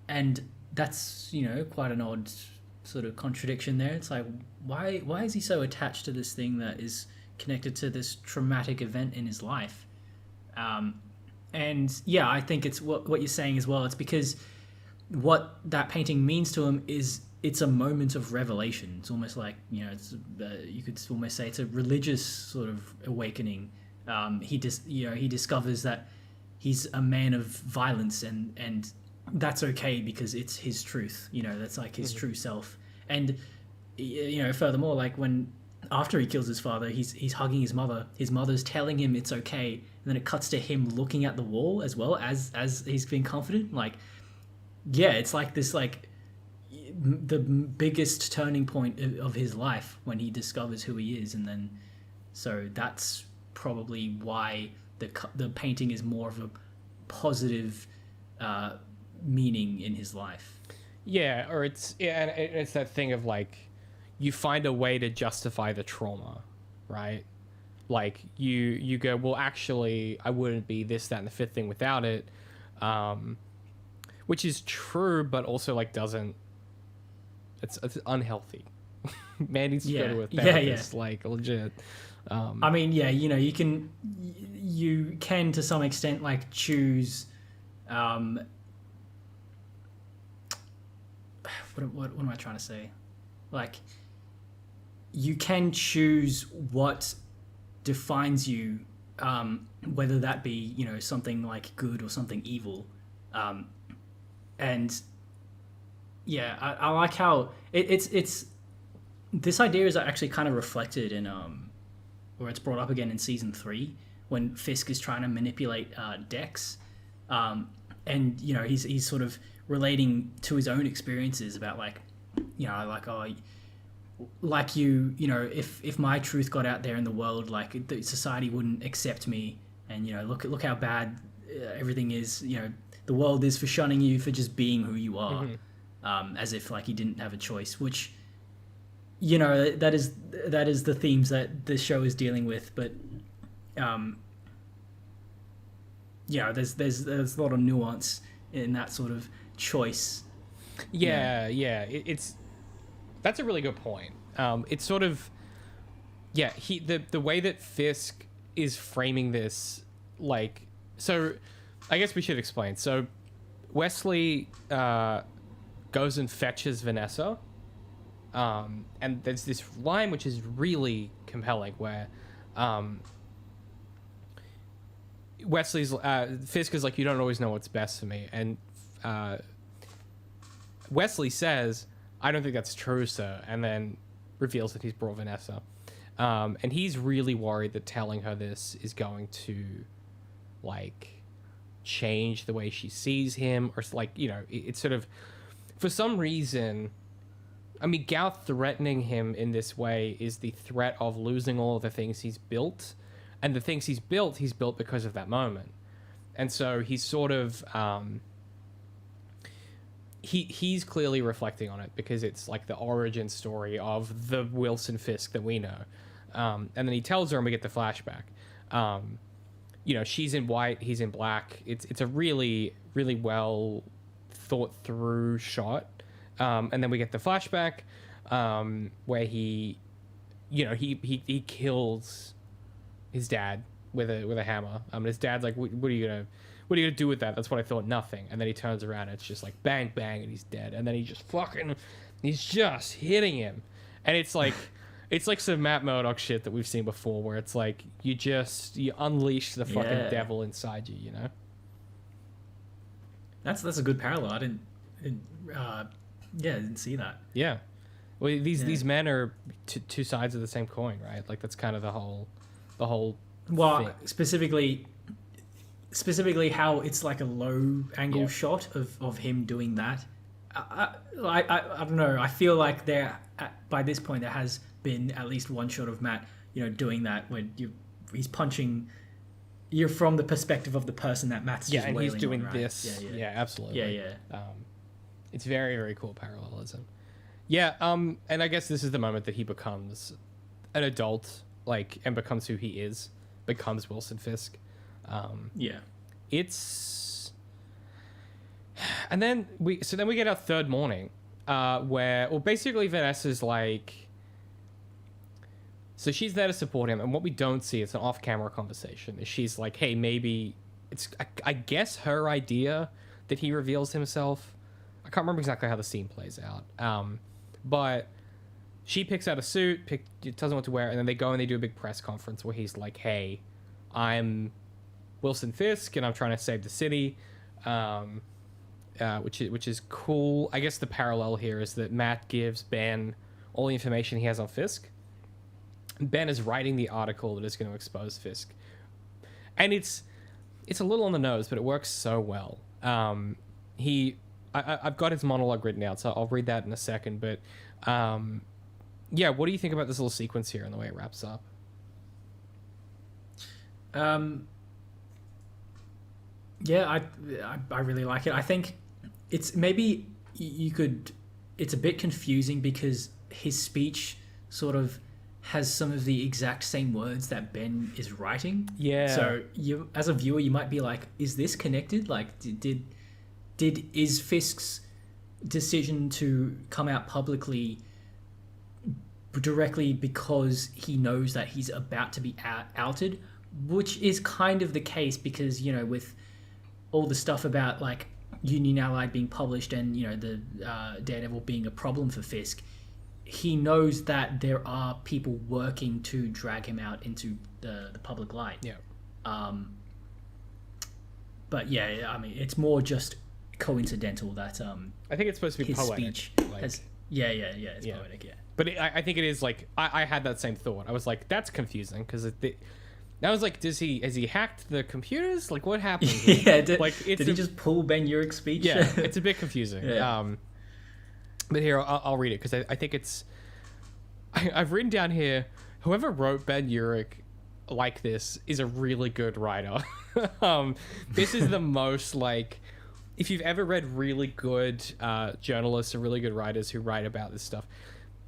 and that's quite an odd sort of contradiction there. It's like, why is he so attached to this thing that is connected to this traumatic event in his life? And yeah, I think it's what you're saying as well. It's because what that painting means to him is it's a moment of revelation. It's almost like you could almost say it's a religious sort of awakening. He discovers that he's a man of violence, and that's okay because it's his truth. That's like his true self. And furthermore, like after he kills his father, he's hugging his mother. His mother's telling him it's okay, and then it cuts to him looking at the wall as well as he's being confident. Like, yeah, it's like this, like the biggest turning point of his life when he discovers who he is, and then so that's probably why the painting is more of a positive meaning in his life. Yeah, or it's that thing of like, you find a way to justify the trauma, right? Like you go, well, actually, I wouldn't be this, that, and the fifth thing without it, which is true, but also like doesn't. It's unhealthy. Man needs to go to a therapist, like legit. I mean, yeah, you can to some extent like choose. What am I trying to say? Like, you can choose what defines you, whether that be something like good or something evil, and yeah, I like how it's this idea is actually kind of reflected in or it's brought up again in season 3 when Fisk is trying to manipulate Dex, and he's sort of relating to his own experiences about if my truth got out there in the world, like the society wouldn't accept me, and look how bad everything is, the world is for shunning you for just being who you are, as if like he didn't have a choice, which that is the themes that this show is dealing with, but there's a lot of nuance in that sort of choice. That's a really good point. It's sort of the way that Fisk is framing this, like, so I guess we should explain. So Wesley goes and fetches Vanessa, and there's this line which is really compelling where Fisk is like, you don't always know what's best for me, and Wesley says, I don't think that's true, sir, and then reveals that he's brought Vanessa, and he's really worried that telling her this is going to like change the way she sees him, or like it's sort of, for some reason, I mean, Gao threatening him in this way is the threat of losing all of the things he's built. And the things he's built because of that moment. And so he's sort of he's clearly reflecting on it because it's like the origin story of the Wilson Fisk that we know. And then he tells her, and we get the flashback. You know, she's in white, he's in black. It's a really, really well thought through shot. And then we get the flashback where he kills his dad with a hammer. And his dad's like, what are you gonna do with that? That's what I thought. Nothing. And then he turns around and it's just like bang bang and he's dead. And then he's just hitting him. And it's like it's like some Matt Murdock shit that we've seen before where it's like you unleash the fucking devil inside you, you know? That's a good parallel. I didn't see that. Yeah. Well, these men are two sides of the same coin, right? Like that's kind of the whole well, thing. Specifically how it's like a low angle shot of him doing that. I don't know. I feel like by this point there has been at least one shot of Matt, doing that when he's punching. You're from the perspective of the person that Matt's just and he's doing on, right? this. Yeah, absolutely. Yeah. It's very, very cool parallelism. Yeah, and I guess this is the moment that he becomes an adult, like, and becomes who he is, becomes Wilson Fisk. It's, and then we get our third morning, where basically Vanessa's like, so she's there to support him, and what we don't see, it's an off-camera conversation, is she's like, hey, maybe it's, I guess her idea that he reveals himself. I can't remember exactly how the scene plays out, but she picks out a suit, tells him what to wear, and then they go and they do a big press conference where he's like, hey, I'm Wilson Fisk, and I'm trying to save the city, which is cool. I guess the parallel here is that Matt gives Ben all the information he has on Fisk. Ben is writing the article that is going to expose Fisk, and it's a little on the nose, but it works so well. I've got his monologue written out, so I'll read that in a second. But what do you think about this little sequence here and the way it wraps up? I really like it. I think it's maybe it's a bit confusing because his speech sort of has some of the exact same words that Ben is writing. Yeah. So you, as a viewer, you might be like, is this connected? Like, is Fisk's decision to come out publicly directly because he knows that he's about to be outed? Which is kind of the case because, with all the stuff about like Union Allied being published and, the Daredevil being a problem for Fisk, he knows that there are people working to drag him out into the public light. Yeah. But yeah, I mean, it's more just coincidental that I think it's supposed to be his poetic. Speech has, it's poetic, yeah. But I think it is like I had that same thought. I was like, that's confusing because I was like, has he hacked the computers? Like, what happened? Did he just pull Ben Urich's speech? Yeah, it's a bit confusing. Yeah. But here, I'll read it because I think it's... I've written down here, whoever wrote Ben Urich like this is a really good writer. This is the most, like... If you've ever read really good journalists or really good writers who write about this stuff,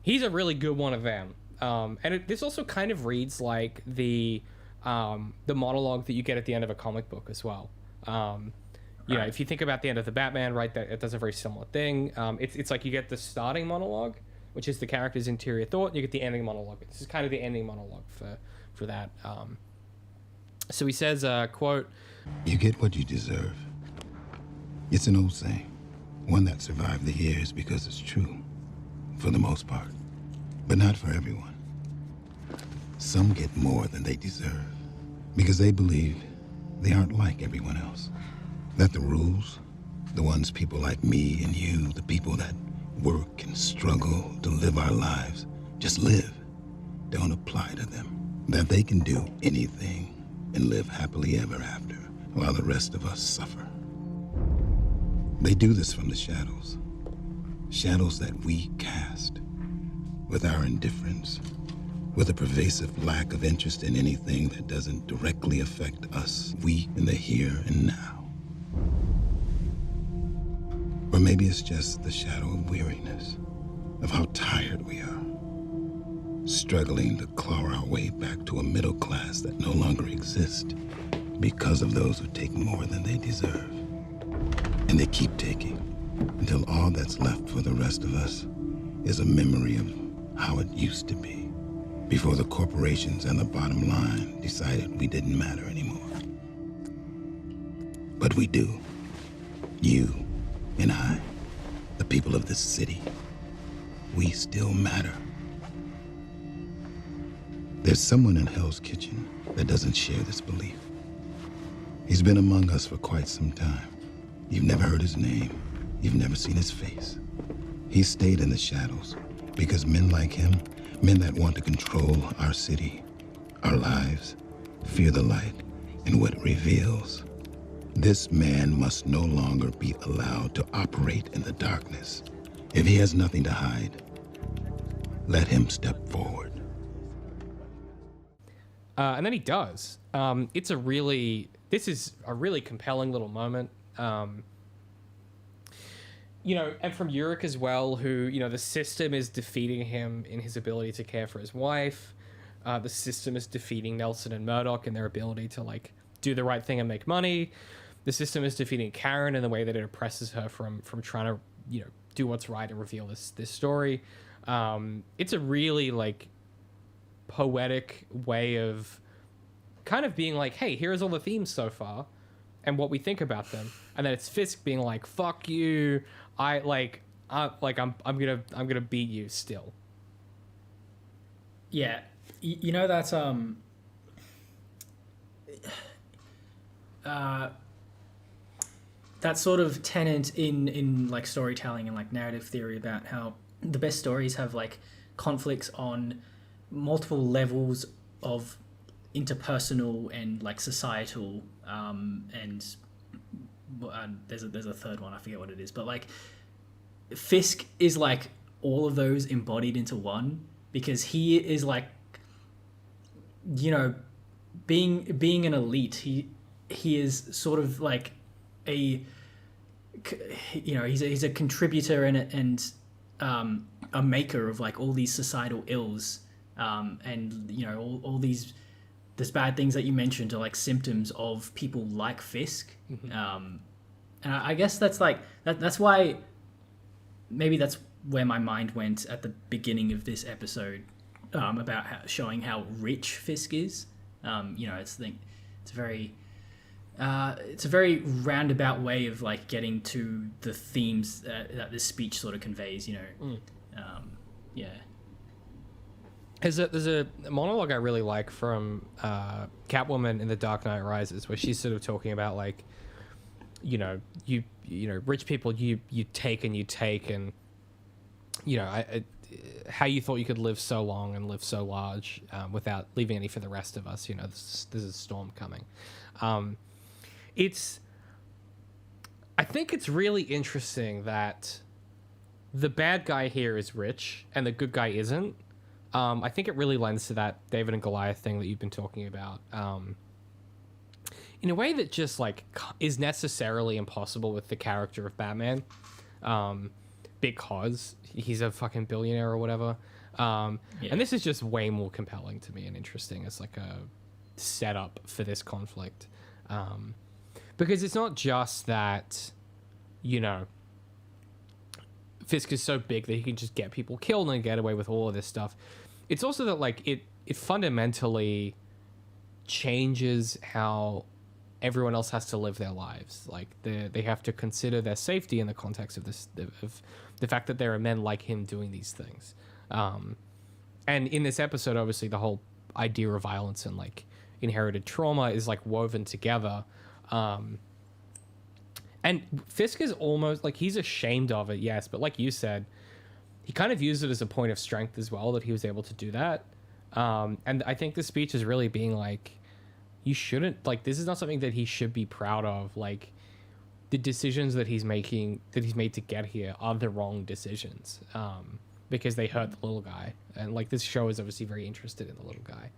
he's a really good one of them. And this also kind of reads like the monologue that you get at the end of a comic book as well. You know, if you think about the end of the Batman, right, that it does a very similar thing. It's like you get the starting monologue, which is the character's interior thought, and you get the ending monologue. This is kind of the ending monologue for that. So he says, quote, "You get what you deserve. It's an old saying, one that survived the years because it's true, for the most part, but not for everyone. Some get more than they deserve because they believe they aren't like everyone else. That the rules, the ones people like me and you, the people that work and struggle to live our lives, just live, don't apply to them. That they can do anything and live happily ever after while the rest of us suffer. They do this from the shadows. Shadows that we cast with our indifference, with a pervasive lack of interest in anything that doesn't directly affect us, we in the here and now. Or maybe it's just the shadow of weariness, of how tired we are, struggling to claw our way back to a middle class that no longer exists because of those who take more than they deserve. And they keep taking until all that's left for the rest of us is a memory of how it used to be before the corporations and the bottom line decided we didn't matter anymore. But we do. You and I, the people of this city, we still matter. There's someone in Hell's Kitchen that doesn't share this belief. He's been among us for quite some time. You've never heard his name. You've never seen his face. He's stayed in the shadows because men like him, men that want to control our city, our lives, fear the light and what it reveals. This man must no longer be allowed to operate in the darkness. If he has nothing to hide, let him step forward. And then he does. This is a really compelling little moment. And from Yurik as well, who, the system is defeating him in his ability to care for his wife. The system is defeating Nelson and Murdoch in their ability to, do the right thing and make money. The system is defeating Karen in the way that it oppresses her from trying to, do what's right and reveal this story. It's a really, poetic way of kind of being like, hey, here's all the themes so far and what we think about them. And then it's Fisk being like, fuck you. I'm gonna beat you still. Yeah. That's that sort of tenet in storytelling and narrative theory about how the best stories have conflicts on multiple levels of interpersonal and societal and there's a third one, I forget what it is, but Fisk is all of those embodied into one, because he is being an elite, he is sort of he's a contributor and a maker of all these societal ills, and all these bad things that you mentioned are symptoms of people like Fisk. And I guess that's that's why maybe that's where my mind went at the beginning of this episode, about showing how rich Fisk is. It's a very roundabout way of getting to the themes that this speech sort of conveys. Yeah. There's a monologue I really like from Catwoman in The Dark Knight Rises, where she's sort of talking about rich people you take and how you thought you could live so long and live so large without leaving any for the rest of us. There's a storm coming. I think it's really interesting that the bad guy here is rich and the good guy isn't. I think it really lends to that David and Goliath thing that you've been talking about, in a way that just is necessarily impossible with the character of Batman, because he's a fucking billionaire or whatever. And this is just way more compelling to me and interesting as a setup for this conflict, because it's not just that Fisk is so big that he can just get people killed and get away with all of this stuff. It's also that it fundamentally changes how everyone else has to live their lives. They have to consider their safety in the context of this, of the fact that there are men like him doing these things. And in this episode, obviously the whole idea of violence and inherited trauma is woven together. And Fisk is almost he's ashamed of it, yes, but like you said, he kind of used it as a point of strength as well, that he was able to do that. And I think the speech is really being you shouldn't, this is not something that he should be proud of. The decisions that he's made to get here are the wrong decisions, because they hurt the little guy. And this show is obviously very interested in the little guy,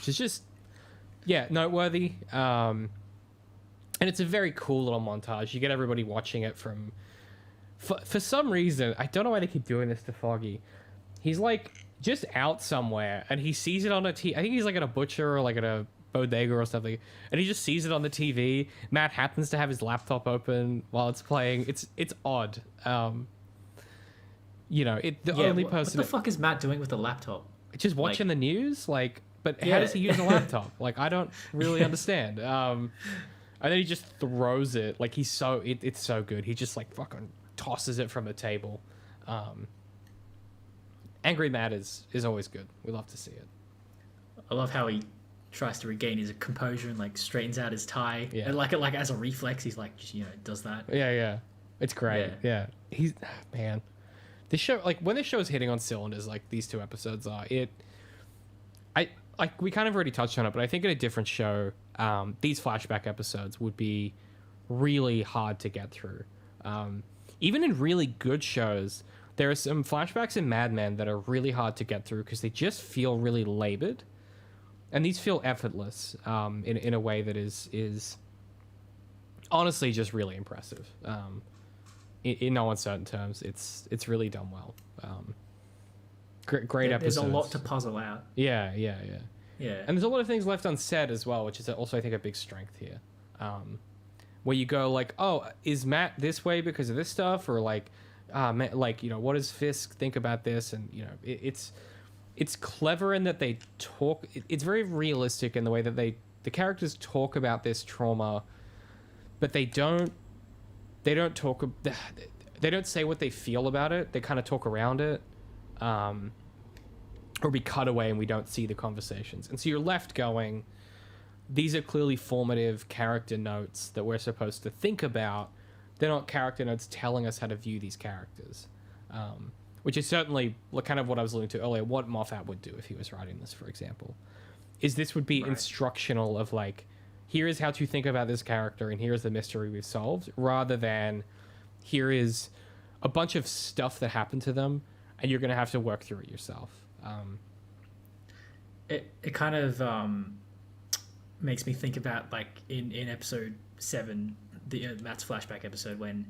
which is just, noteworthy. And it's a very cool little montage. You get everybody watching it from... For some reason, I don't know why they keep doing this to Foggy. He's like just out somewhere and he sees it on a TV. I think he's like at a butcher or like at a bodega or something. And he just sees it on the TV. Matt happens to have his laptop open while it's playing. It's odd. You know, only person... What the fuck is Matt doing with the laptop? Just watching the news? Like, but how does he use a laptop? Like, I don't really understand. And then he just throws it. Like, it's so good. He just like fucking tosses it from the table. Angry Matt is always good. We love to see it. I love how he tries to regain his composure and like straightens out his tie. Yeah. And like as a reflex, he's like, just, you know, does that. Yeah. It's great. Yeah. He's, man, this show, like when this show is hitting on cylinders, like these 2 episodes are, we kind of already touched on it, but I think in a different show, these flashback episodes would be really hard to get through. Even in really good shows, there are some flashbacks in Mad Men that are really hard to get through because they just feel really labored, and these feel effortless in a way that is honestly just really impressive. In no uncertain terms, it's really done well. Great episodes. There's a lot to puzzle out. Yeah. Yeah. And there's a lot of things left unsaid as well, which is also, I think, a big strength here. Where you go like, oh, is Matt this way because of this stuff? Or like, you know, what does Fisk think about this? And, you know, it's clever in that they talk... It's very realistic in the way that the characters talk about this trauma, but they don't say what they feel about it. They kind of talk around it. Or we cut away and we don't see the conversations. And so you're left going, these are clearly formative character notes that we're supposed to think about. They're not character notes telling us how to view these characters. Which is certainly kind of what I was alluding to earlier, what Moffat would do if he was writing this, for example. Is this would be instructional of like, here is how to think about this character and here's the mystery we've solved, rather than here is a bunch of stuff that happened to them and you're going to have to work through it yourself. It kind of makes me think about like in episode 7, the Matt's flashback episode, when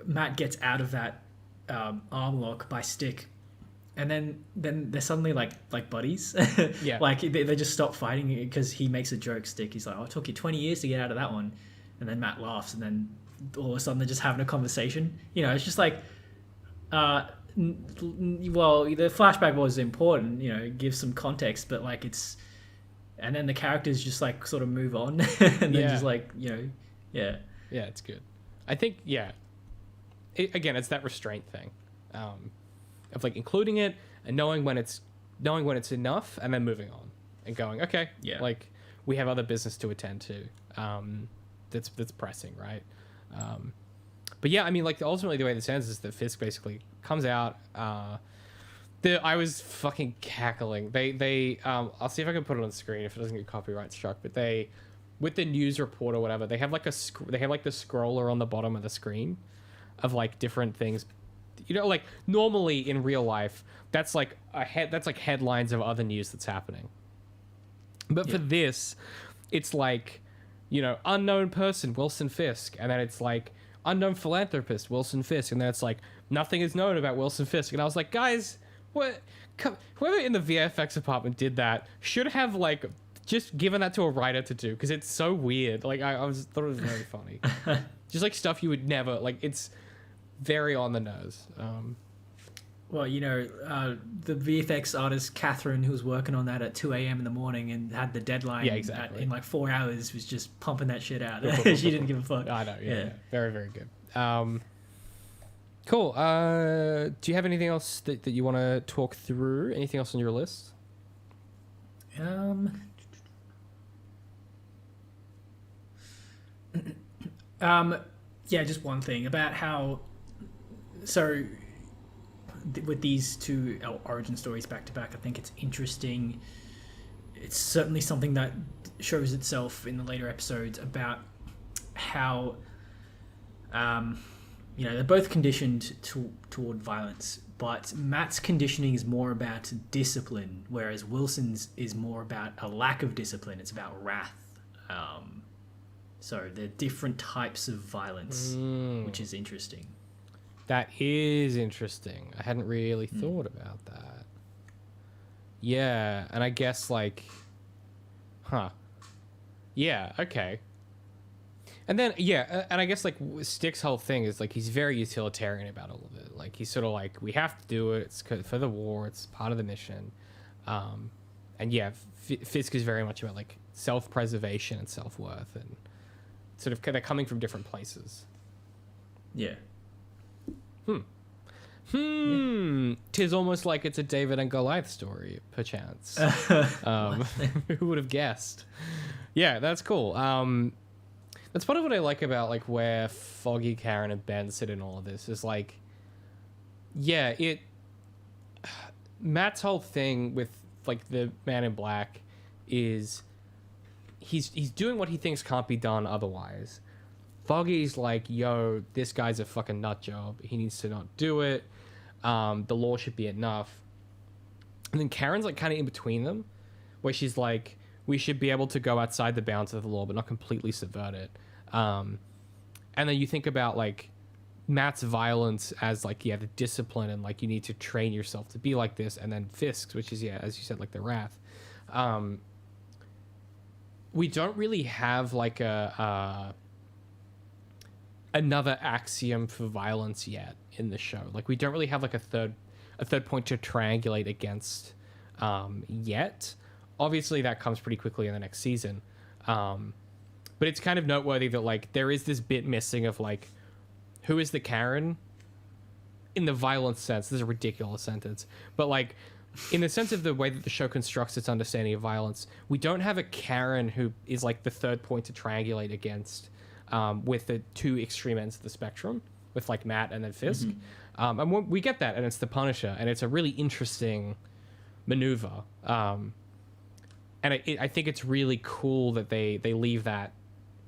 Matt gets out of that arm lock by Stick, and then they're suddenly like buddies. Yeah. Like they just stop fighting because he makes a joke. Stick, he's like, oh, it took you 20 years to get out of that one, and then Matt laughs, and then all of a sudden they're just having a conversation. You know, it's just like well, the flashback was important, you know, it gives some context, but like it's, and then the characters just like sort of move on and then just like, you know, yeah, it's good. I think again, it's that restraint thing, of like including it and knowing when it's enough, and then moving on and going, okay, like we have other business to attend to, that's pressing, right? But yeah, I mean, like ultimately the way this ends is that Fisk basically comes out. I was fucking cackling. They I'll see if I can put it on the screen if it doesn't get copyright struck. But they, with the news report or whatever, they have like the scroller on the bottom of the screen, of like different things. You know, like normally in real life, that's like that's like headlines of other news that's happening. But for this, it's like, you know, unknown person Wilson Fisk, and then it's like unknown philanthropist Wilson Fisk, and then it's like nothing is known about Wilson Fisk. And I was like, guys, what? Whoever in the VFX department did that should have like just given that to a writer to do, because it's so weird. Like I thought it was very funny. Just like stuff you would never like. It's very on the nose. Well, you know, the VFX artist Catherine, who was working on that at 2 a.m. in the morning and had the deadline in like 4 hours, was just pumping that shit out. She didn't give a fuck. I know, yeah. Very, very good. Cool. Do you have anything else that you want to talk through? Anything else on your list? Yeah, just one thing about how, so with these two origin stories back to back, I think it's interesting. It's certainly something that shows itself in the later episodes about how, you know, they're both conditioned toward violence, but Matt's conditioning is more about discipline, whereas Wilson's is more about a lack of discipline. It's about wrath. So they're different types of violence, which is interesting. That is interesting. I hadn't really thought about that. Yeah, and I guess like, yeah, okay. And then and I guess like Stick's whole thing is like he's very utilitarian about all of it. Like he's sort of like, we have to do it. It's for the war. It's part of the mission. And yeah, Fisk is very much about like self-preservation and self-worth, and sort of they're coming from different places. Yeah. Tis almost like it's a David and Goliath story, perchance. Who would have guessed? Yeah, that's cool. That's part of what I like about like where Foggy, Karen, and Ben sit in all of this is like, yeah, Matt's whole thing with like the Man in Black is he's doing what he thinks can't be done otherwise. Foggy's like, yo, this guy's a fucking nut job. He needs to not do it. The law should be enough. And then Karen's like kind of in between them, where she's like, we should be able to go outside the bounds of the law, but not completely subvert it. And then you think about like Matt's violence as like, yeah, the discipline and like you need to train yourself to be like this. And then Fisk's, which is, yeah, as you said, like the wrath. We don't really have like another axiom for violence yet in the show. Like we don't really have like a third point to triangulate against yet. Obviously that comes pretty quickly in the next season. But it's kind of noteworthy that like there is this bit missing of like, who is the Karen in the violence sense? This is a ridiculous sentence, but like in the sense of the way that the show constructs its understanding of violence, we don't have a Karen who is like the third point to triangulate against, with the two extreme ends of the spectrum, with like Matt and then Fisk. And we get that, and it's the Punisher, and it's a really interesting maneuver. And I think it's really cool that they leave that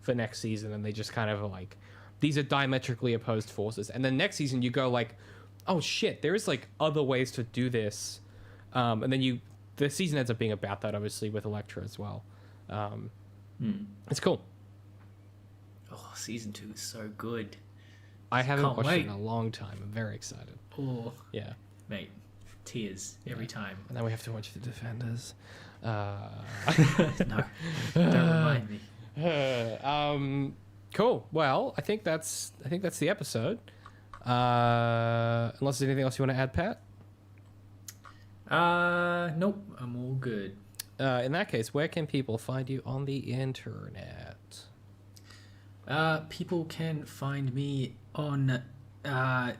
for next season, and they just kind of are like, these are diametrically opposed forces. And then next season you go like, oh shit, there's like other ways to do this. And then the season ends up being about that, obviously, with Elektra as well. It's cool. Oh, season 2 is so good. I haven't watched it in a long time. I'm very excited. Oh, yeah, mate, tears every time. And then we have to watch The Defenders. No, don't remind me. Cool. Well, I think that's the episode. Unless there's anything else you want to add, Pat? Nope, I'm all good. In that case, where can people find you on the internet? People can find me on, I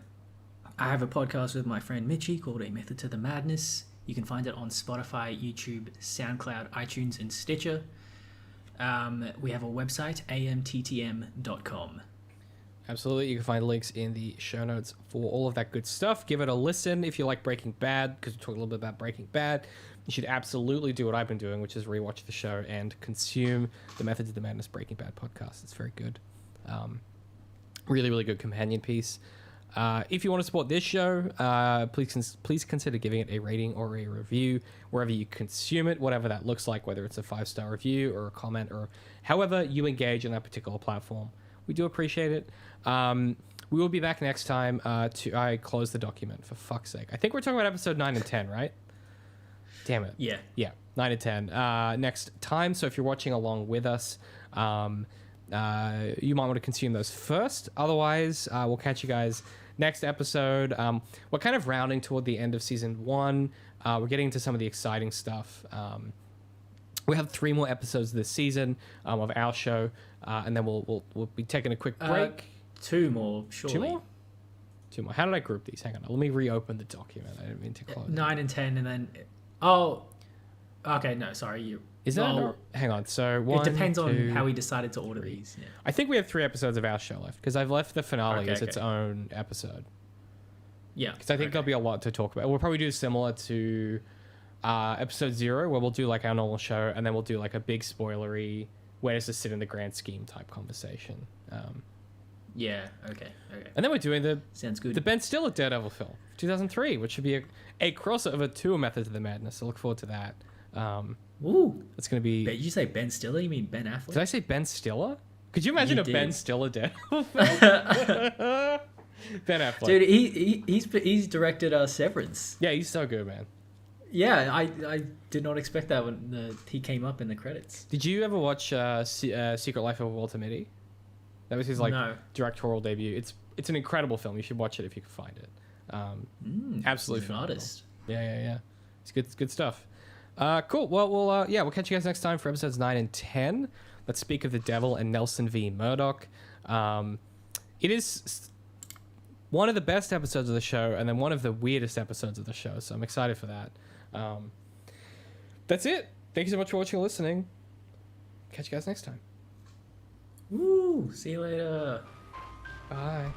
have a podcast with my friend Mitchie called A Method to the Madness. You can find it on Spotify, YouTube, SoundCloud, iTunes, and Stitcher. We have a website, AMTTM.com. Absolutely. You can find links in the show notes for all of that good stuff. Give it a listen if you like Breaking Bad, because we talked a little bit about Breaking Bad. You should absolutely do what I've been doing, which is rewatch the show and consume the Methods of the Madness Breaking Bad podcast. It's very good. Really, really good companion piece. If you want to support this show, please consider giving it a rating or a review wherever you consume it, whatever that looks like, whether it's a 5-star review or a comment or however you engage in that particular platform. We do appreciate it. We will be back next time. I close the document, for fuck's sake. I think we're talking about episode 9 and 10, right? Damn it. Yeah. 9 and 10 next time. So if you're watching along with us, you might want to consume those first. Otherwise, we'll catch you guys next episode. We're kind of rounding toward the end of season 1. We're getting into some of the exciting stuff. We have 3 more episodes this season of our show, and then we'll be taking a quick break. 2 more, surely. 2 more? 2 more. How did I group these? Hang on. Let me reopen the document. I didn't mean to close 9 and 10, and then... Oh, okay, no, sorry. Is that... Hang on. So 1, it depends 2, on how we decided to order these. Yeah. I think we have 3 episodes of our show left, because I've left the finale as its own episode. Yeah. Because I think there'll be a lot to talk about. We'll probably do similar to episode 0, where we'll do like our normal show, and then we'll do like a big spoilery, where does this sit in the grand scheme type conversation. Yeah, okay. And then we're doing sounds good. The Ben Stiller Daredevil film, 2003, which should be a crossover to a Methods of the Madness. So look forward to that. Ooh. It's going to be... Did you say Ben Stiller? You mean Ben Affleck? Did I say Ben Stiller? Could you imagine You if Ben did. Stiller did? Ben Affleck. Dude, he's directed Severance. Yeah, he's so good, man. Yeah, I did not expect that when he came up in the credits. Did you ever watch Secret Life of Walter Mitty? That was his No. directorial debut. It's an incredible film. You should watch it if you can find it. Absolutely He's an phenomenal. artist. Yeah. It's good stuff. Cool. Well, we'll catch you guys next time for episodes 9 and 10. Let's speak of the Devil and Nelson v. Murdoch. It is one of the best episodes of the show, and then one of the weirdest episodes of the show. So I'm excited for that. That's it. Thank you so much for watching and listening. Catch you guys next time. Woo! See you later. Bye.